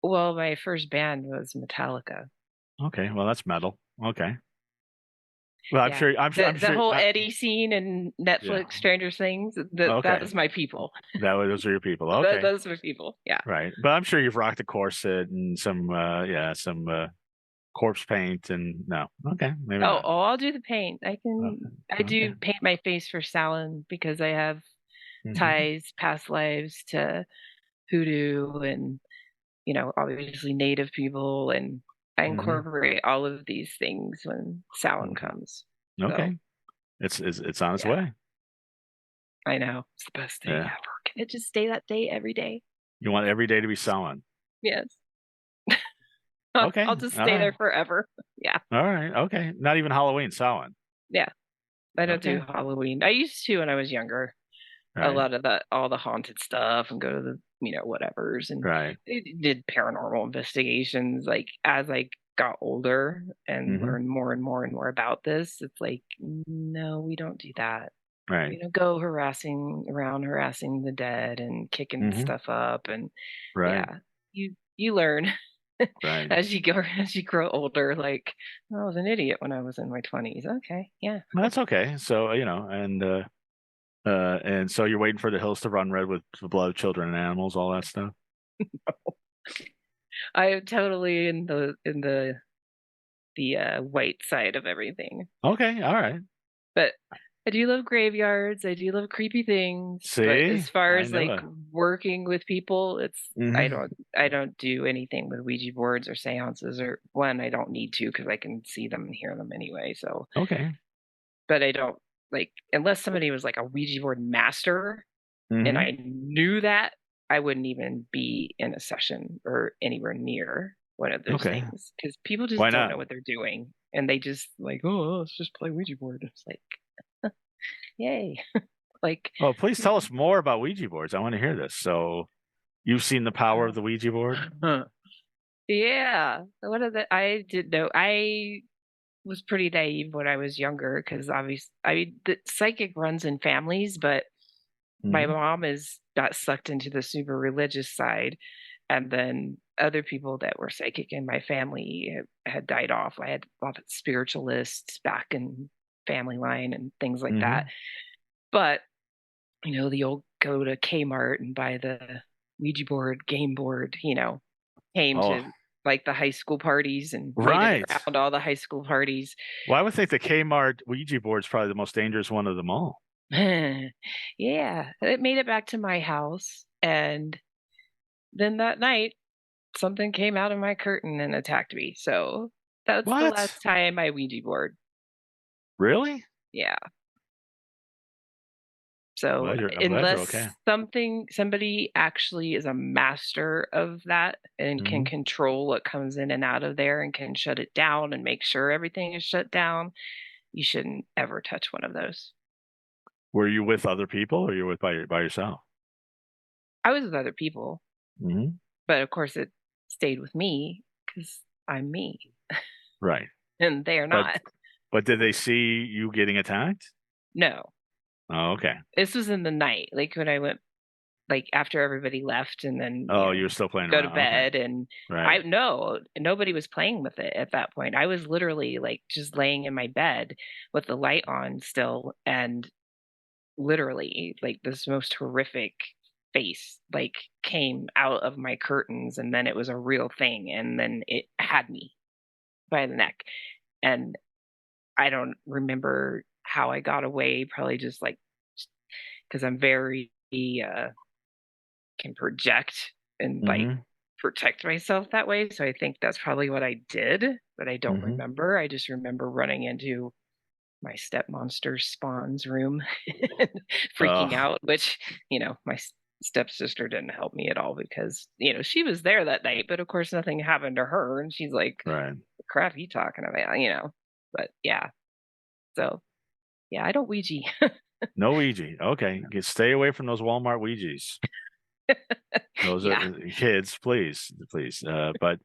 Well, my first band was Metallica. Okay, well that's metal. Okay. Well, I'm Yeah. sure. The whole Eddie scene in Netflix, Stranger Things. That was my people. Those are your people. Okay. Those were people. Yeah. Right, but I'm sure you've rocked a corset and some corpse paint and no. Okay, maybe. Oh, I'll do the paint. I do paint my face for Salon because I have ties, past lives to hoodoo and obviously native people, and I incorporate all of these things when Salon comes. Okay, so, it's on its way. I know, it's the best thing ever. Can it just stay that day every day? You want every day to be Salon? Yes. Okay, I'll just stay there forever. Yeah. All right. Okay. Not even Halloween, Samhain. Yeah. I don't do Halloween. I used to when I was younger. Right. A lot of all the haunted stuff, and go to the whatevers, and did paranormal investigations. Like as I got older and learned more and more and more about this, it's like, no, we don't do that. Right. Go harassing the dead and kicking stuff up, and you learn. Right. as you grow older, like, I was an idiot when I was in my 20s. Okay, yeah. Well, that's okay. So and so you're waiting for the hills to run red with the blood of children and animals, all that stuff. No. I am totally in the white side of everything. Okay, all right. But I do love graveyards. I do love creepy things. See, but as far as like working with people, it's I don't do anything with Ouija boards or seances, or I don't need to because I can see them and hear them anyway. So okay. But I don't unless somebody was like a Ouija board master and I knew that, I wouldn't even be in a session or anywhere near one of those things, because people just don't know what they're doing, and they just like, oh, let's just play Ouija board. It's like, yay. Well, please tell us more about Ouija boards. I want to hear this. So you've seen the power of the Ouija board? Yeah. I didn't know. I was pretty naive when I was younger, because obviously, the psychic runs in families, but my mom got sucked into the super religious side, and then other people that were psychic in my family had died off. I had a lot of spiritualists back in family line and things like that. But the old go to K-Mart and buy the Ouija board, game board, came to like the high school parties and made it around all the high school parties. Well, I would think the K-Mart Ouija board is probably the most dangerous one of them all. Yeah, it made it back to my house, and then that night something came out of my curtain and attacked me. So that's the last time I Ouija board. Really? Yeah. So unless somebody actually is a master of that and can control what comes in and out of there and can shut it down and make sure everything is shut down, you shouldn't ever touch one of those. Were you with other people, or you were by yourself? I was with other people, Mm-hmm. but of course it stayed with me because I'm me, Right. and they are But not. but did they see you getting attacked? No, Oh, okay. this was in the night, like when I went, like after everybody left, and then Oh, you were still playing go to around. Okay. bed, and Right. nobody was playing with it at that point. I was literally like just laying in my bed with the light on still, and literally like this most horrific face like came out of my curtains, and then it was a real thing, and then it had me by the neck, and I don't remember how I got away. Probably just like because I'm very can project and like Mm-hmm. protect myself that way. So I think that's probably what I did, but I don't Mm-hmm. remember. I just remember running into my step monster spawn's room and freaking Oh, out, which, my stepsister didn't help me at all because, she was there that night, but of course nothing happened to her. And she's like, right. "The crap you talking about?" But yeah. So yeah, I don't Ouija. No Ouija. Okay. Stay away from those Walmart Ouijas. Those are Yeah. kids, please, please. But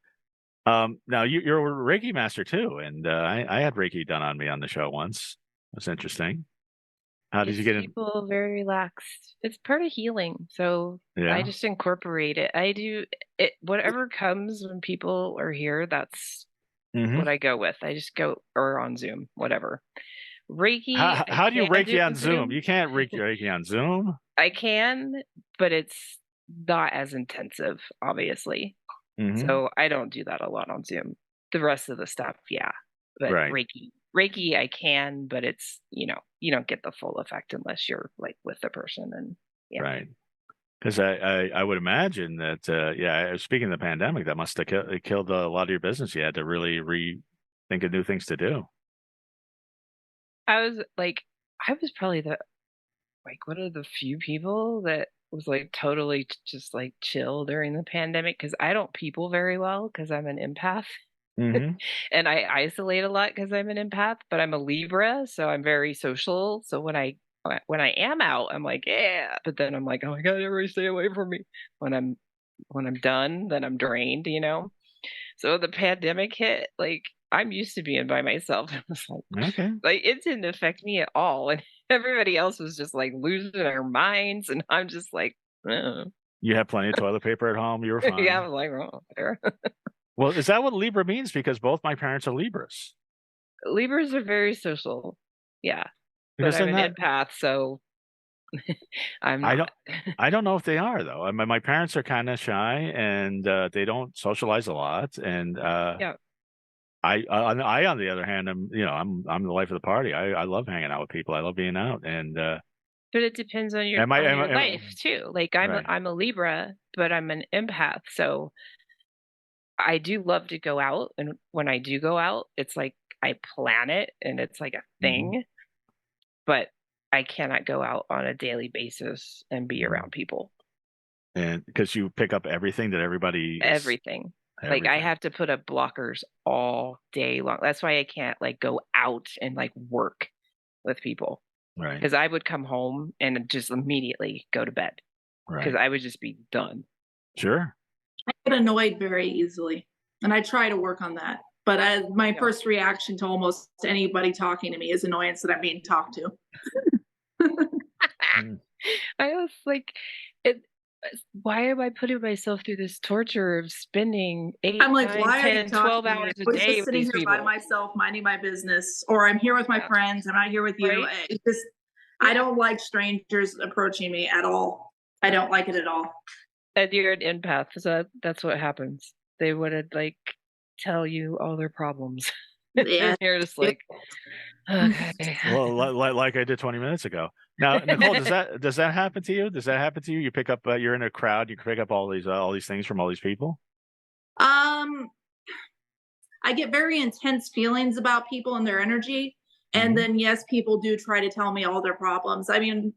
now you're a Reiki master too, and I had Reiki done on me on the show once. That's interesting. How did you Gets get in? people very relaxed. It's part of healing. So I Yeah. just incorporate it. I do it, whatever comes when people are here, that's Mm-hmm. what I go with. I just go, or on Zoom, whatever. Reiki, I How do you can do Reiki on on Zoom? Zoom. You can't Reiki on Zoom. I can, but it's not as intensive, obviously. Mm-hmm. So I don't do that a lot on Zoom. The rest of the stuff, yeah. But Right. Reiki I can, but it's, you don't get the full effect unless you're like with the person, and yeah. Right. Because I would imagine that speaking of the pandemic, that must have killed a lot of your business. You had to really think of new things to do. I was probably one of the few people that was like totally just like chill during the pandemic because I don't people very well because I'm an empath. Mm-hmm. And I isolate a lot because I'm an empath, but I'm a Libra, so I'm very social. So when I am out, I'm like, yeah, but then I'm like, oh my god, everybody stay away from me. When I'm done, then I'm drained. So the pandemic hit, like I'm used to being by myself. I was Okay. like it didn't affect me at all, and everybody else was just like losing their minds, and I'm just like, You had plenty of toilet paper at home. You were yeah, I fine. was like, oh, there. Well, is that what Libra means? Because both my parents are Libras. Libras are very social, yeah, but Because I'm they're an not. empath, so I'm I not. don't. I don't know if they are though. I mean, my parents are kind of shy and they don't socialize a lot. And Yeah, I, on the other hand, I'm the life of the party. I love hanging out with people. I love being out. And but it depends on your life too. Like right, I'm a Libra, but I'm an empath, so I do love to go out, and when I do go out, it's like I plan it and it's like a hmm thing, but I cannot go out on a daily basis and be hmm around people. and because you pick up everything that everybody is, Everything. Like I everything, have to put up blockers all day long. That's why I can't like go out and like work with people right, because I would come home and just immediately go to bed because right, I would just be done. sure, I get annoyed very easily, and I try to work on that. But my Yeah. first reaction to almost anybody talking to me is annoyance that I'm being talked to. Mm. I was like, it, why am I putting myself through this torture of spending 8, I'm like, 9, why are you 10, 12 talking to me? hours a I was day just with sitting these here by people? myself, minding my business, or I'm here with my Yeah. friends. I'm not here with you. Right? It's just, I don't like strangers approaching me at all. I don't like it at all. And you're an empath, so that's what happens. They would like tell you all their problems. Yeah. And you're just like, okay. Well, like I did 20 minutes ago. Now, Nicole, does that happen to you? Does that happen to you? You pick up, you're in a crowd, you pick up all these things from all these people. I get very intense feelings about people and their energy. And Mhm. then, yes, people do try to tell me all their problems. I mean,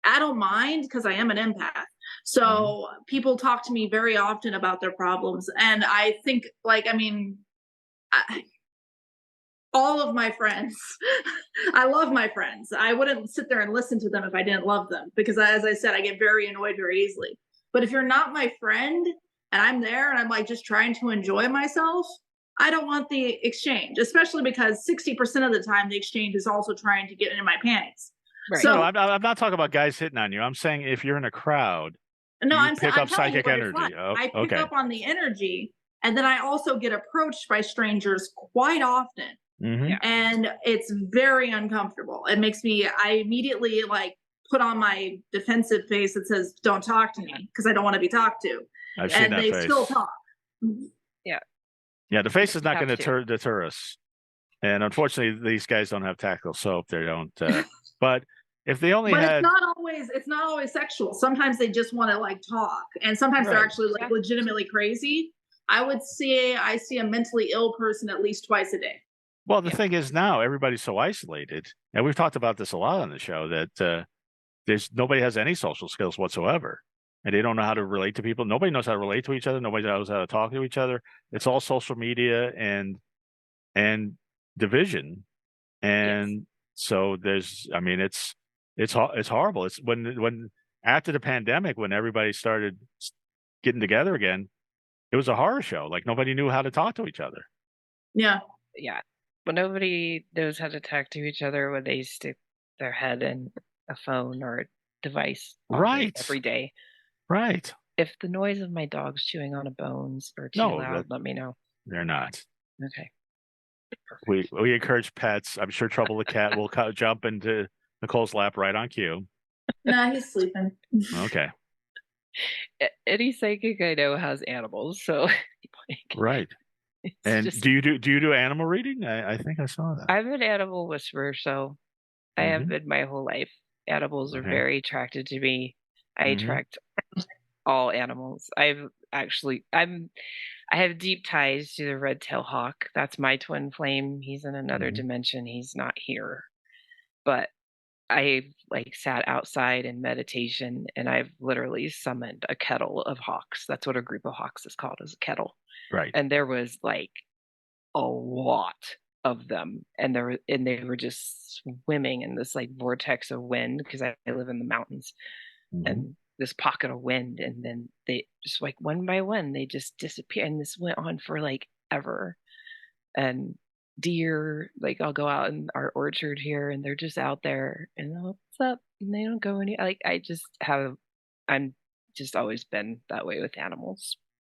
I don't mind because I am an empath. So people talk to me very often about their problems. And I think, like, I mean, All of my friends. I love my friends. I wouldn't sit there and listen to them if I didn't love them because, as I said, I get very annoyed very easily. But if you're not my friend and I'm there and I'm like just trying to enjoy myself, I don't want the exchange, especially because 60% of the time the exchange is also trying to get into my panties. Right. No, So, I'm not talking about guys hitting on you. I'm saying if you're in a crowd, do no, you I'm pick I'm up telling you psychic what it's like. energy? Oh, I pick okay. up on the energy, and then I also get approached by strangers quite often. Mm-hmm. Yeah. And it's very uncomfortable. It makes me, I immediately like put on my defensive face that says, don't talk to me because I don't want to be talked to. I've seen And that they face. still talk. Yeah. Yeah, the face is not Have going to deter us. And unfortunately, these guys don't have tactile soap. They don't. But if they only But had, it's not always sexual. Sometimes they just want to like talk. And sometimes they're Right. actually like legitimately crazy. I see a mentally ill person at least twice a day. well, the thing is now everybody's so isolated, and we've talked about this a lot on the show that there's nobody has any social skills whatsoever, and they don't know how to relate to people. Nobody knows how to relate to each other. Nobody knows how to talk to each other. It's all social media and division, and so there's. I mean, it's horrible. It's when after the pandemic when everybody started getting together again, it was a horror show. Like nobody knew how to talk to each other. Yeah. Yeah. Well, nobody knows how to talk to each other when they stick their head in a phone or a device all day, Right. every day. Right. If the noise of my dogs chewing on a bones are too No, loud, let me know. they're not. Okay. We encourage pets. I'm sure Trouble the Cat will jump into Nicole's lap right on cue. Nah, he's sleeping. Okay. Any psychic I know has animals, so like, Right. it's And just, do you do animal reading? I think I saw that. I'm an animal whisperer, so I have Mhm. been my whole life. Animals are Okay. very attracted to me. I Mhm. attract all animals. I have deep ties to the red-tailed hawk. That's my twin flame. He's in another Mhm. dimension. He's not here. But I've like sat outside in meditation and I've literally summoned a kettle of hawks. That's what a group of hawks is called, is a kettle. Right. And there was like a lot of them, and they were just swimming in this like vortex of wind because I live in the mountains. Mhm. And this pocket of wind, and then they just like one by one they just disappear, and this went on for like ever. And deer, like I'll go out in our orchard here and they're just out there and oh, what's up, and they don't go any, like I'm just always been that way with animals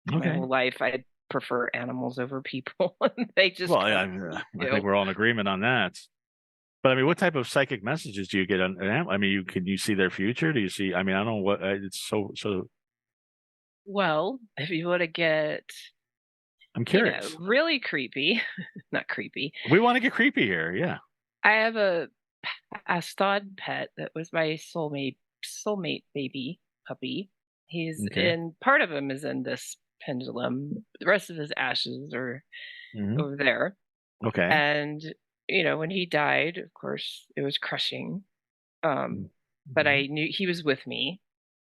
my Okay. whole life. I prefer animals over people. They just Well, come, I think we're all in agreement on that. But I mean, what type of psychic messages do you get on an animal? I mean, can you see their future? Do you see? I mean, I don't know what it's so. well, if you want to get I'm curious. really creepy, not creepy, We want to get creepy here. Yeah. I have a Astad pet that was my soulmate baby puppy. He's Okay. in, part of him is in this pendulum. The rest of his ashes are Mhm. over there. Okay. And when he died, of course, it was crushing. But I knew he was with me.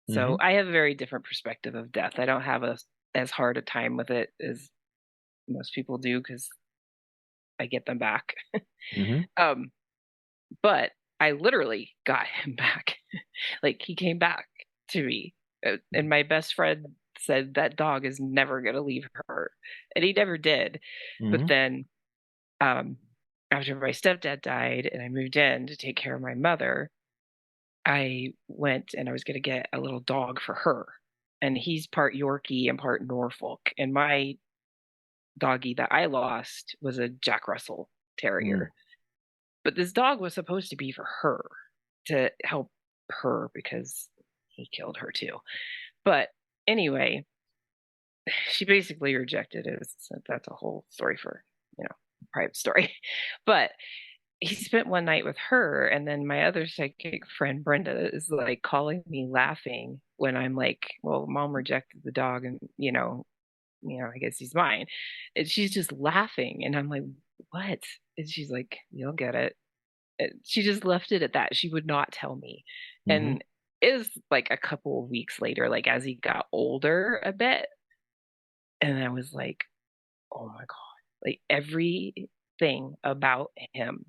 So Mhm. I have a very different perspective of death. I don't have as hard a time with it as most people do because I get them back. Mhm. But I literally got him back. Like he came back to me. And my best friend said that dog is never going to leave her. And he never did. But Mhm. then after my stepdad died and I moved in to take care of my mother, I went and I was going to get a little dog for her. And he's part Yorkie and part Norfolk. And my doggy that I lost was a Jack Russell Terrier. But this dog was supposed to be for her, to help her because he killed her too. But anyway, she basically rejected it. That's a whole story for, private story. But he spent one night with her, and then my other psychic friend Brenda is like calling me laughing when I'm like, well, mom rejected the dog and I guess he's mine. And she's just laughing and I'm like, what? And she's like, you'll get it. And she just left it at that. She would not tell me. Mhm. And it was like a couple of weeks later, like as he got older a bit, and I was like, oh my god, like every thing about him.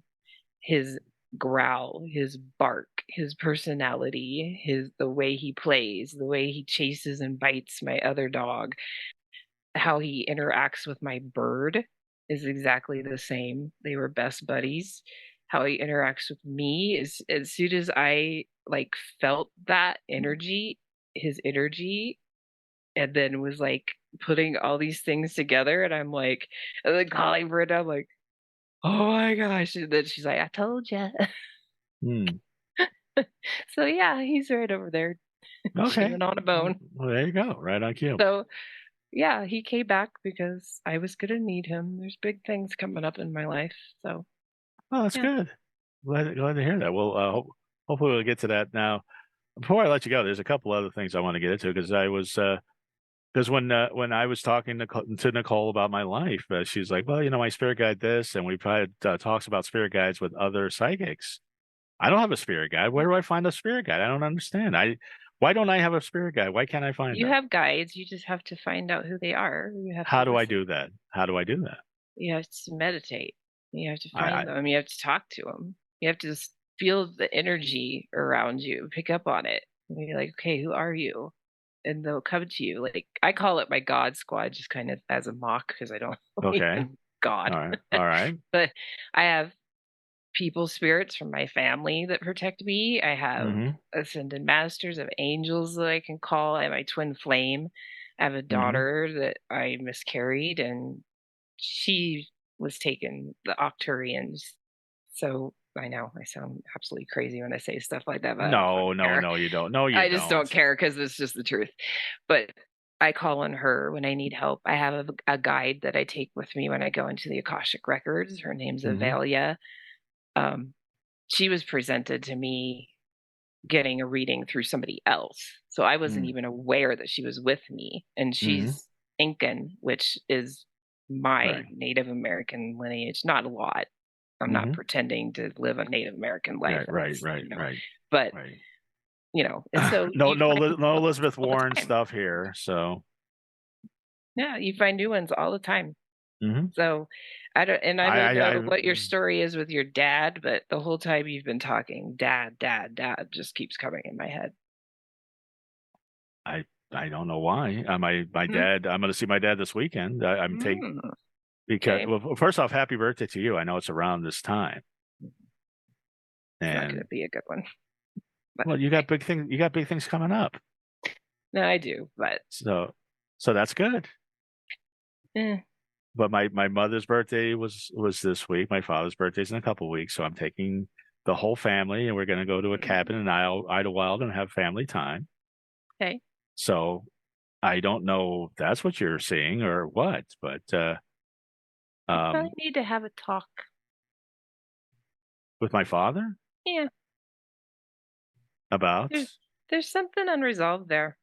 His growl, his bark, his personality, the way he plays, the way he chases and bites my other dog, how he interacts with my bird is exactly the same. They were best buddies. How he interacts with me is, as soon as I like felt that energy, his energy, and then was like putting all these things together, and I'm like, and then calling Brenda, I'm like, oh my gosh. And then she's like, I told you. So yeah, he's right over there. Okay. Chewing on a bone. Well, there you go. Right on cue. So yeah, he came back because I was gonna need him. There's big things coming up in my life. So Oh, that's good. Glad to hear that. Well, hopefully we'll get to that now. Before I let you go, there's a couple other things I want to get into because when I was talking to Nicole about my life, she's like, well, my spirit guide this, and we've had talks about spirit guides with other psychics. I don't have a spirit guide. Where do I find a spirit guide? I don't understand. Why don't I have a spirit guide? Why can't I find you them? have guides. You just have to find out who they are. How do I do that? How do I do that? You have to meditate. You have to find them. You have to talk to them. You have to just feel the energy around you, pick up on it. And you're like, okay, who are you? And they'll come to you. Like, I call it my God squad, just kind of as a mock, because I don't believe in God. All right. But I have people spirits from my family that protect me. I have ascended masters, of angels that I can call. I have my twin flame. I have a daughter that I miscarried, and she was taken, the Octurians. So I know I sound absolutely crazy when I say stuff like that. But no, you don't. No, you I just don't care because it's just the truth. But I call on her when I need help. I have a guide that I take with me when I go into the Akashic records. Her name's Avalia. She was presented to me getting a reading through somebody else. So I wasn't even aware that she was with me. And she's Incan, which is my Native American lineage. Not a lot. I'm not pretending to live a Native American life. Right. But, and so. no Elizabeth Warren stuff here. So. Yeah, you find new ones all the time. So I don't know what your story is with your dad, but the whole time you've been talking, dad just keeps coming in my head. I don't know why. My dad. I'm going to see my dad this weekend. I'm taking because well, first off, happy birthday to you. I know it's around this time. It's not going to be a good one. But, well, you got big things. You got big things coming up. No, I do, but so that's good. But my mother's birthday was this week. My father's birthday's in a couple of weeks, so I'm taking the whole family, and we're going to go to a cabin in Idlewild and have family time. Okay. So I don't know if that's what you're seeing or what, but you probably need to have a talk with my father. Yeah. About there's something unresolved there.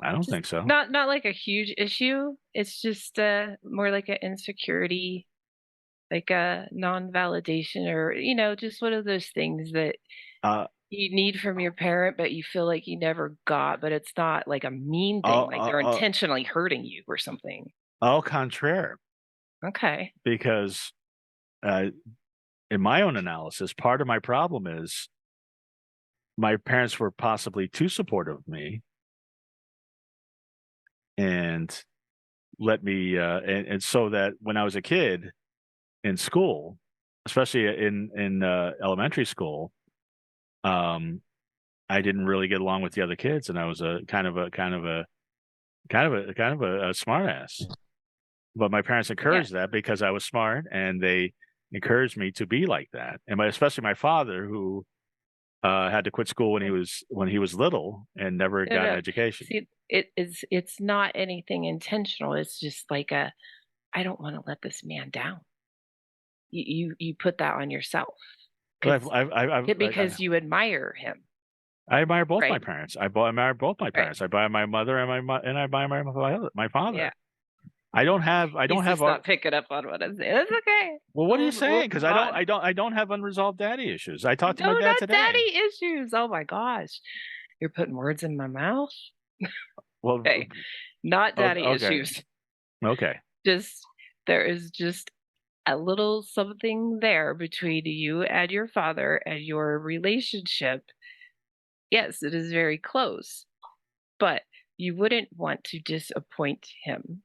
I don't think so. Not like a huge issue. It's just more like an insecurity, like a non-validation, or just one of those things that you need from your parent, but you feel like you never got. But it's not like a mean thing, like they're intentionally hurting you or something. Au contraire. Okay. Because in my own analysis, part of my problem is my parents were possibly too supportive of me. And let me and so that when I was a kid in school, especially in elementary school, I didn't really get along with the other kids, and I was a kind of a smart ass. But my parents encouraged that because I was smart, and they encouraged me to be like that. And especially my father, who had to quit school when he was little and never got an education. See, it's not anything intentional. It's just like I don't want to let this man down. You put that on yourself because you admire him. I admire both my parents. I admire both my parents. I admire my mother and I admire my father. Yeah. I don't have. Not picking up on what I'm saying. That's okay. Well, what are you saying? Because I don't have unresolved daddy issues. I talked to my dad today. Daddy issues. Oh my gosh, you're putting words in my mouth. Well, not daddy issues. Okay. Just There is just a little something there between you and your father and your relationship. Yes, it is very close, but you wouldn't want to disappoint him.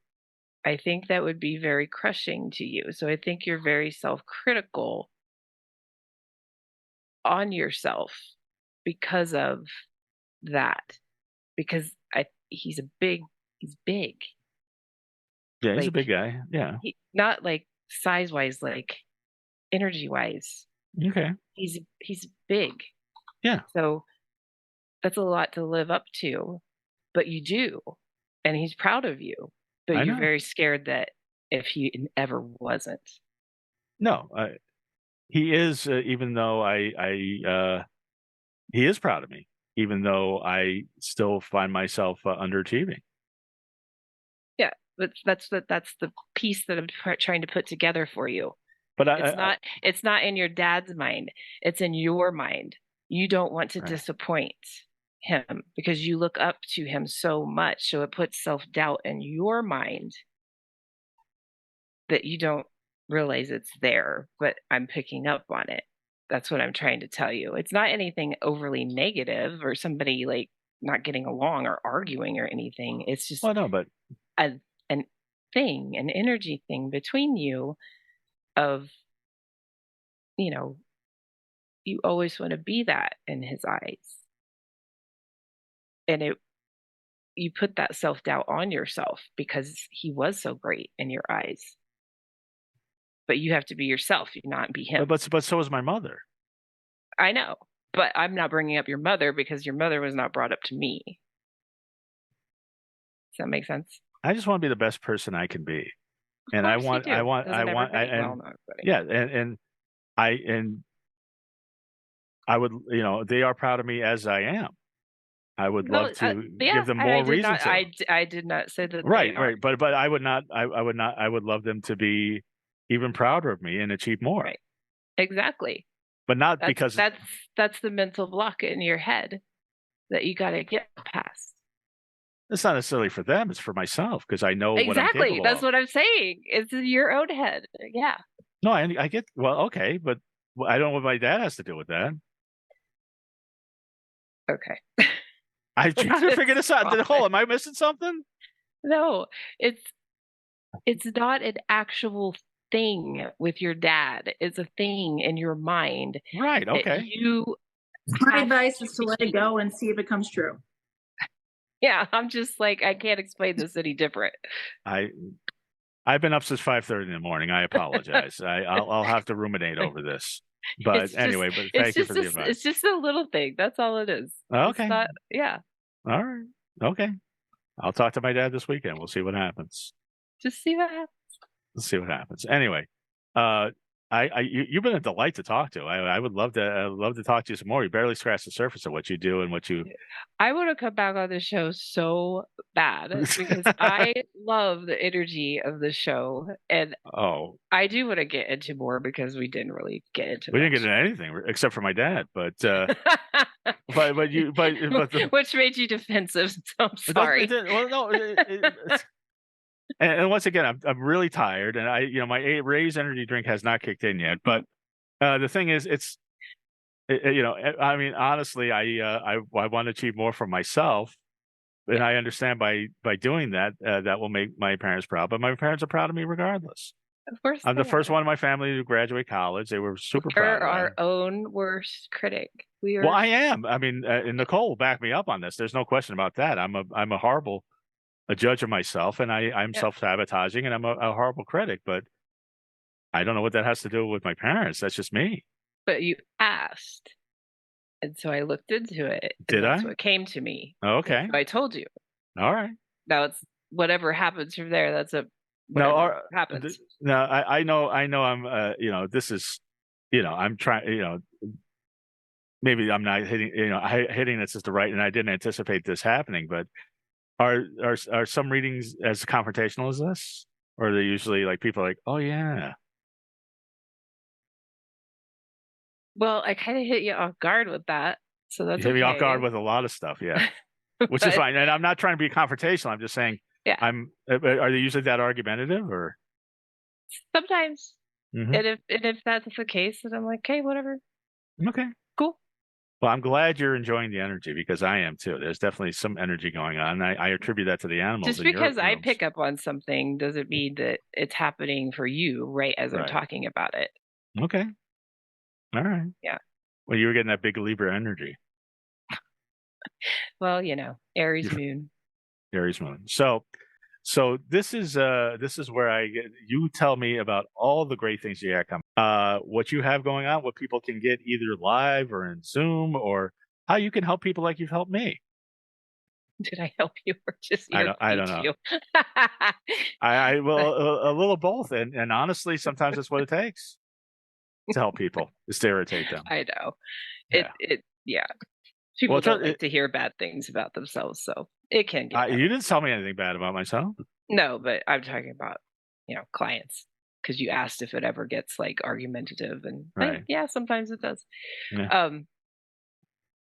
I think that would be very crushing to you. So I think you're very self-critical on yourself because of that. Because he's big. Yeah, he's a Like, big guy. Yeah. not like size-wise, like energy-wise. Okay. He's big. Yeah. So that's a lot to live up to, but you do. And he's proud of you. But I you're know. very scared that if he ever wasn't. No, he is, even though he is proud of me, even though I still find myself underachieving. Yeah, but that's the piece that I'm trying to put together for you. But it's not in your dad's mind. It's in your mind. You don't want to Right. disappoint him because you look up to him so much. So it puts self-doubt in your mind that you don't realize it's there, but I'm picking up on it. That's what I'm trying to tell you. It's not anything overly negative or somebody like not getting along or arguing or anything. It's just well, no, but an thing, an energy thing between you of, you always want to be that in his eyes. And you put that self-doubt on yourself because he was so great in your eyes. But you have to be yourself, not be him. but so is my mother. I know, but I'm not bringing up your mother because your mother was not brought up to me. Does that make sense? I just want to be the best person I can be, and I want, and I would, they are proud of me as I am. I would love to give them more reason to. I did not say that. Right. But I would not. I would not. I would love them to be even prouder of me and achieve more. Right. Exactly. But not because that's the mental block in your head that you got to get past. It's not necessarily for them; it's for myself because I know what I'm capable of. That's what I'm saying. It's in your own head. Yeah. No, I get. Well, okay, but I don't know what my dad has to do with that. Okay. I'm trying to figure this out. Hold, am I missing something? No, it's not an actual thing with your dad. It's a thing in your mind. Right. Okay. My advice is to let it go and see if it comes true. Yeah, I'm just like, I can't explain this any different. I've been up since 5:30 in the morning. I apologize. I'll have to ruminate over this. But anyway, thank you for the advice. It's just a little thing. That's all it is. Okay. It's not, yeah. All right. Okay. I'll talk to my dad this weekend. We'll see what happens. Just see what happens. Let's see what happens. Anyway, you've been a delight to talk to. I would love to talk to you some more. You barely scratched the surface of what you do and what you. I want to come back on the show so bad because I love the energy of the show, and I do want to get into more because we didn't really get into. We didn't get into anything except for my dad, but which made you defensive. So I'm sorry. Well, no. And once again, I'm really tired, and my Ray's energy drink has not kicked in yet. But the thing is, I mean, honestly, I want to achieve more for myself, and I understand by doing that, that will make my parents proud. But my parents are proud of me regardless. Of course, I'm the first one in my family to graduate college. They were super proud. We're our own worst critic. Well, I am. I mean, and Nicole will back me up on this. There's no question about that. I'm a horrible. A judge of myself, and I'm self-sabotaging, and I'm a horrible critic, but I don't know what that has to do with my parents. That's just me. But you asked, and so I looked into it. That's what came to me. Okay. So I told you. All right. Now it's whatever happens from there. That's happens. No, I know. I'm. This is. I'm trying. Maybe I'm not hitting. Hitting this is the right, and I didn't anticipate this happening, but. Are some readings as confrontational as this, or are they usually like people are like, oh yeah? Well, I kind of hit you off guard with that, so that's. You hit me off guard with a lot of stuff, yeah, which is fine. And I'm not trying to be confrontational. I'm just saying, yeah. Are they usually that argumentative, or? Sometimes. Mhm. And if that's the case, then I'm like, okay, whatever. Okay. Cool. Well, I'm glad you're enjoying the energy because I am too. There's definitely some energy going on. I attribute that to the animals Just in your because I rooms. pick up on something doesn't mean that it's happening for you right as I'm Right. talking about it. Okay. All right. Yeah. Well, you were getting that big Libra energy. Well, Aries You're moon. Aries moon. So this is where I get you tell me about all the great things you got coming. What you have going on, what people can get either live or in Zoom, or how you can help people like you've helped me. Did I help you or just I don't irritate know. you? I well a little both, and honestly, sometimes that's what it takes to help people is to irritate them. I know. Yeah. Yeah. Well, People don't like to hear bad things about themselves, so it can get better. you didn't tell me anything bad about myself. No, but I'm talking about, clients, because you asked if it ever gets like argumentative, and Right. yeah, sometimes it does. Yeah.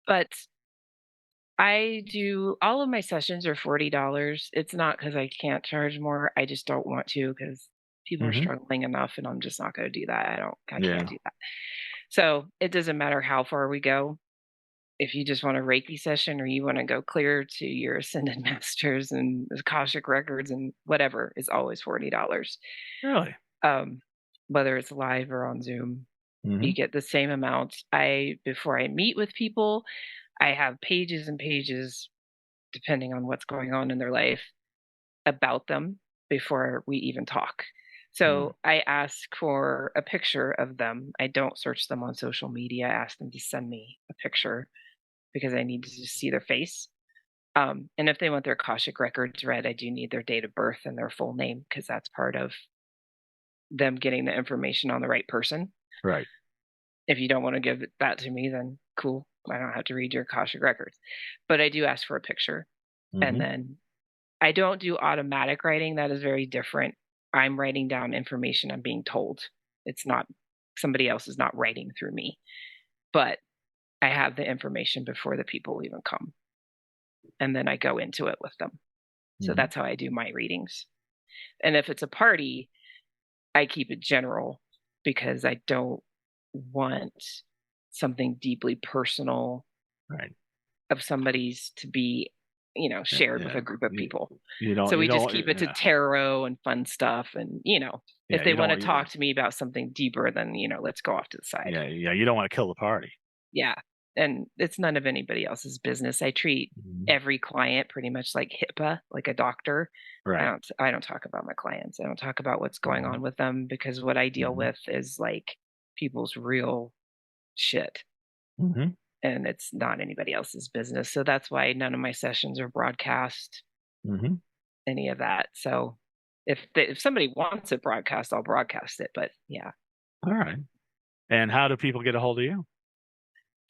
But I do all of my sessions are $40. It's not because I can't charge more. I just don't want to because people are struggling enough, and I'm just not going to do that. I can't do that. So it doesn't matter how far we go. If you just want a Reiki session or you want to go clear to your ascended masters and Akashic records and whatever, is always $40. Really? Whether it's live or on Zoom, Mm-hmm. you get the same amount. Before I meet with people, I have pages and pages, depending on what's going on in their life, about them before we even talk. So I ask for a picture of them. I don't search them on social media. I ask them to send me a picture because I need to just see their face. And if they want their Akashic records read, I do need their date of birth and their full name because that's part of them getting the information on the right person. Right. If you don't want to give that to me, then cool. I don't have to read your Akashic records. But I do ask for a picture. And then I don't do automatic writing. That is very different. I'm writing down information I'm being told. It's not somebody else is not writing through me. But I have the information before the people even come. And then I go into it with them. So that's how I do my readings. And if it's a party, I keep it general because I don't want something deeply personal of somebody's to be, shared with a group of people. So we just keep it to tarot and fun stuff. And, if they want to talk to me about something deeper, then, let's go off to the side. Yeah. You don't want to kill the party. Yeah. And it's none of anybody else's business. I treat every client pretty much like HIPAA, like a doctor. Right. I don't talk about my clients. I don't talk about what's going on with them because what I deal with is like people's real shit. And it's not anybody else's business. So that's why none of my sessions are broadcast, any of that. So if somebody wants it broadcast, I'll broadcast it. But yeah. All right. And how do people get a hold of you?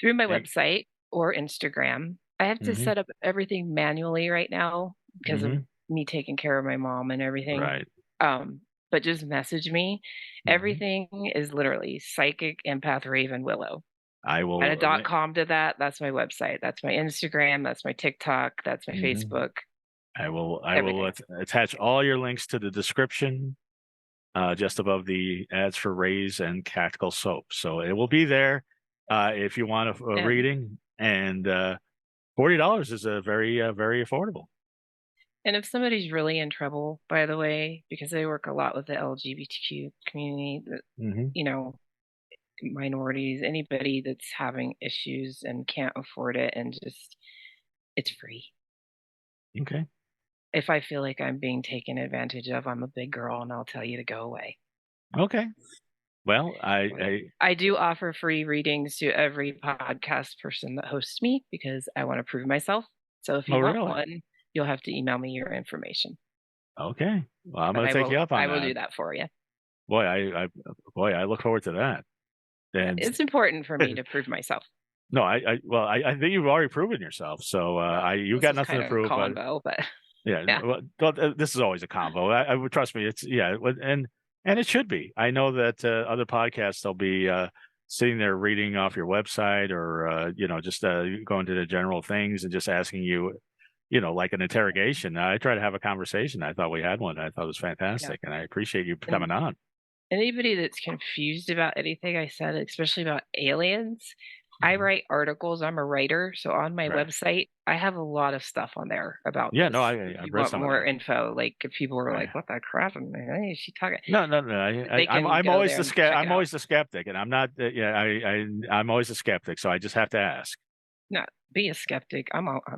Through my website or Instagram. I have to set up everything manually right now because of me taking care of my mom and everything. Right. But just message me. Everything is literally psychic empath Raven Willow. I will add a .com to that. That's my website. That's my Instagram. That's my TikTok. That's my Facebook. I will attach all your links to the description just above the ads for Rays and Tactical Soap. So it will be there if you want a reading. And $40 is a very, very affordable. And if somebody's really in trouble, by the way, because I work a lot with the LGBTQ community, minorities, anybody that's having issues and can't afford it, and just, it's free. Okay. If I feel like I'm being taken advantage of, I'm a big girl and I'll tell you to go away. Okay. Well, I do offer free readings to every podcast person that hosts me because I want to prove myself. So if you want one, you'll have to email me your information. Okay. Well, I'm going to take you up on that. I will do that for you. Boy, I look forward to that. And it's important for me to prove myself. No, I think you've already proven yourself. So you got nothing to prove. But yeah. Well, this is always a combo. I would trust me. It's and it should be. I know that other podcasts they'll be sitting there reading off your website or just going to the general things and just asking you, like an interrogation. I try to have a conversation. I thought we had one. I thought it was fantastic, and I appreciate you coming on. anybody that's confused about anything I said, especially about aliens, I write articles. I'm a writer, so on my Right. website, I have a lot of stuff on there about Yeah, this. no, If I've you read want some of more that. info, like if people were Right. like, "What the crap?" I'm like, "Hey, is she talking?" No. They can I'm go always there the and check I'm it out. always the skeptic, and I'm not. I'm always a skeptic, so I just have to ask. Not be a skeptic.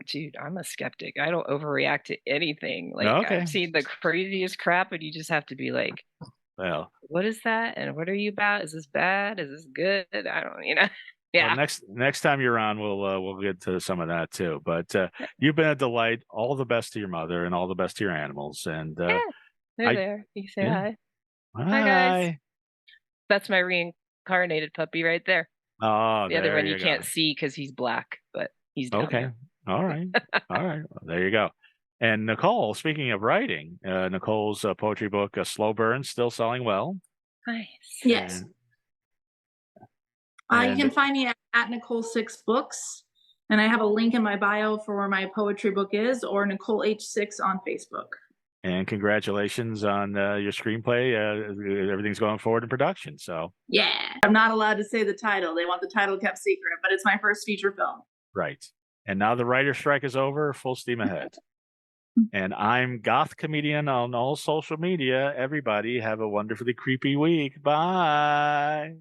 Dude, I'm a skeptic. I don't overreact to anything. No, Like okay. I've seen the craziest crap, and you just have to be like, Well, "What is that? And what are you about? Is this bad? Is this good?" I don't, well, Yeah. next time you're on, we'll get to some of that too. But you've been a delight. All the best to your mother, and all the best to your animals. And Yeah, they're I there. You can say yeah. hi. Hi, guys. Hi. That's my reincarnated puppy right there. Oh, The other there one you you go. can't see because he's black, but he's down Okay. there. All right. All right. Well, there you go. And Nicole, speaking of writing, Nicole's poetry book, Slow Burn, still selling well. Nice. Yes. You And can find me at Nicole6Books, and I have a link in my bio for where my poetry book is, or Nicole H6 on Facebook. and congratulations on your screenplay. Everything's going forward in production. So Yeah, I'm not allowed to say the title. They want the title kept secret, but it's my first feature film. right. And now the writer's strike is over, full steam ahead. And I'm Goth Comedian on all social media. Everybody have a wonderfully creepy week. Bye.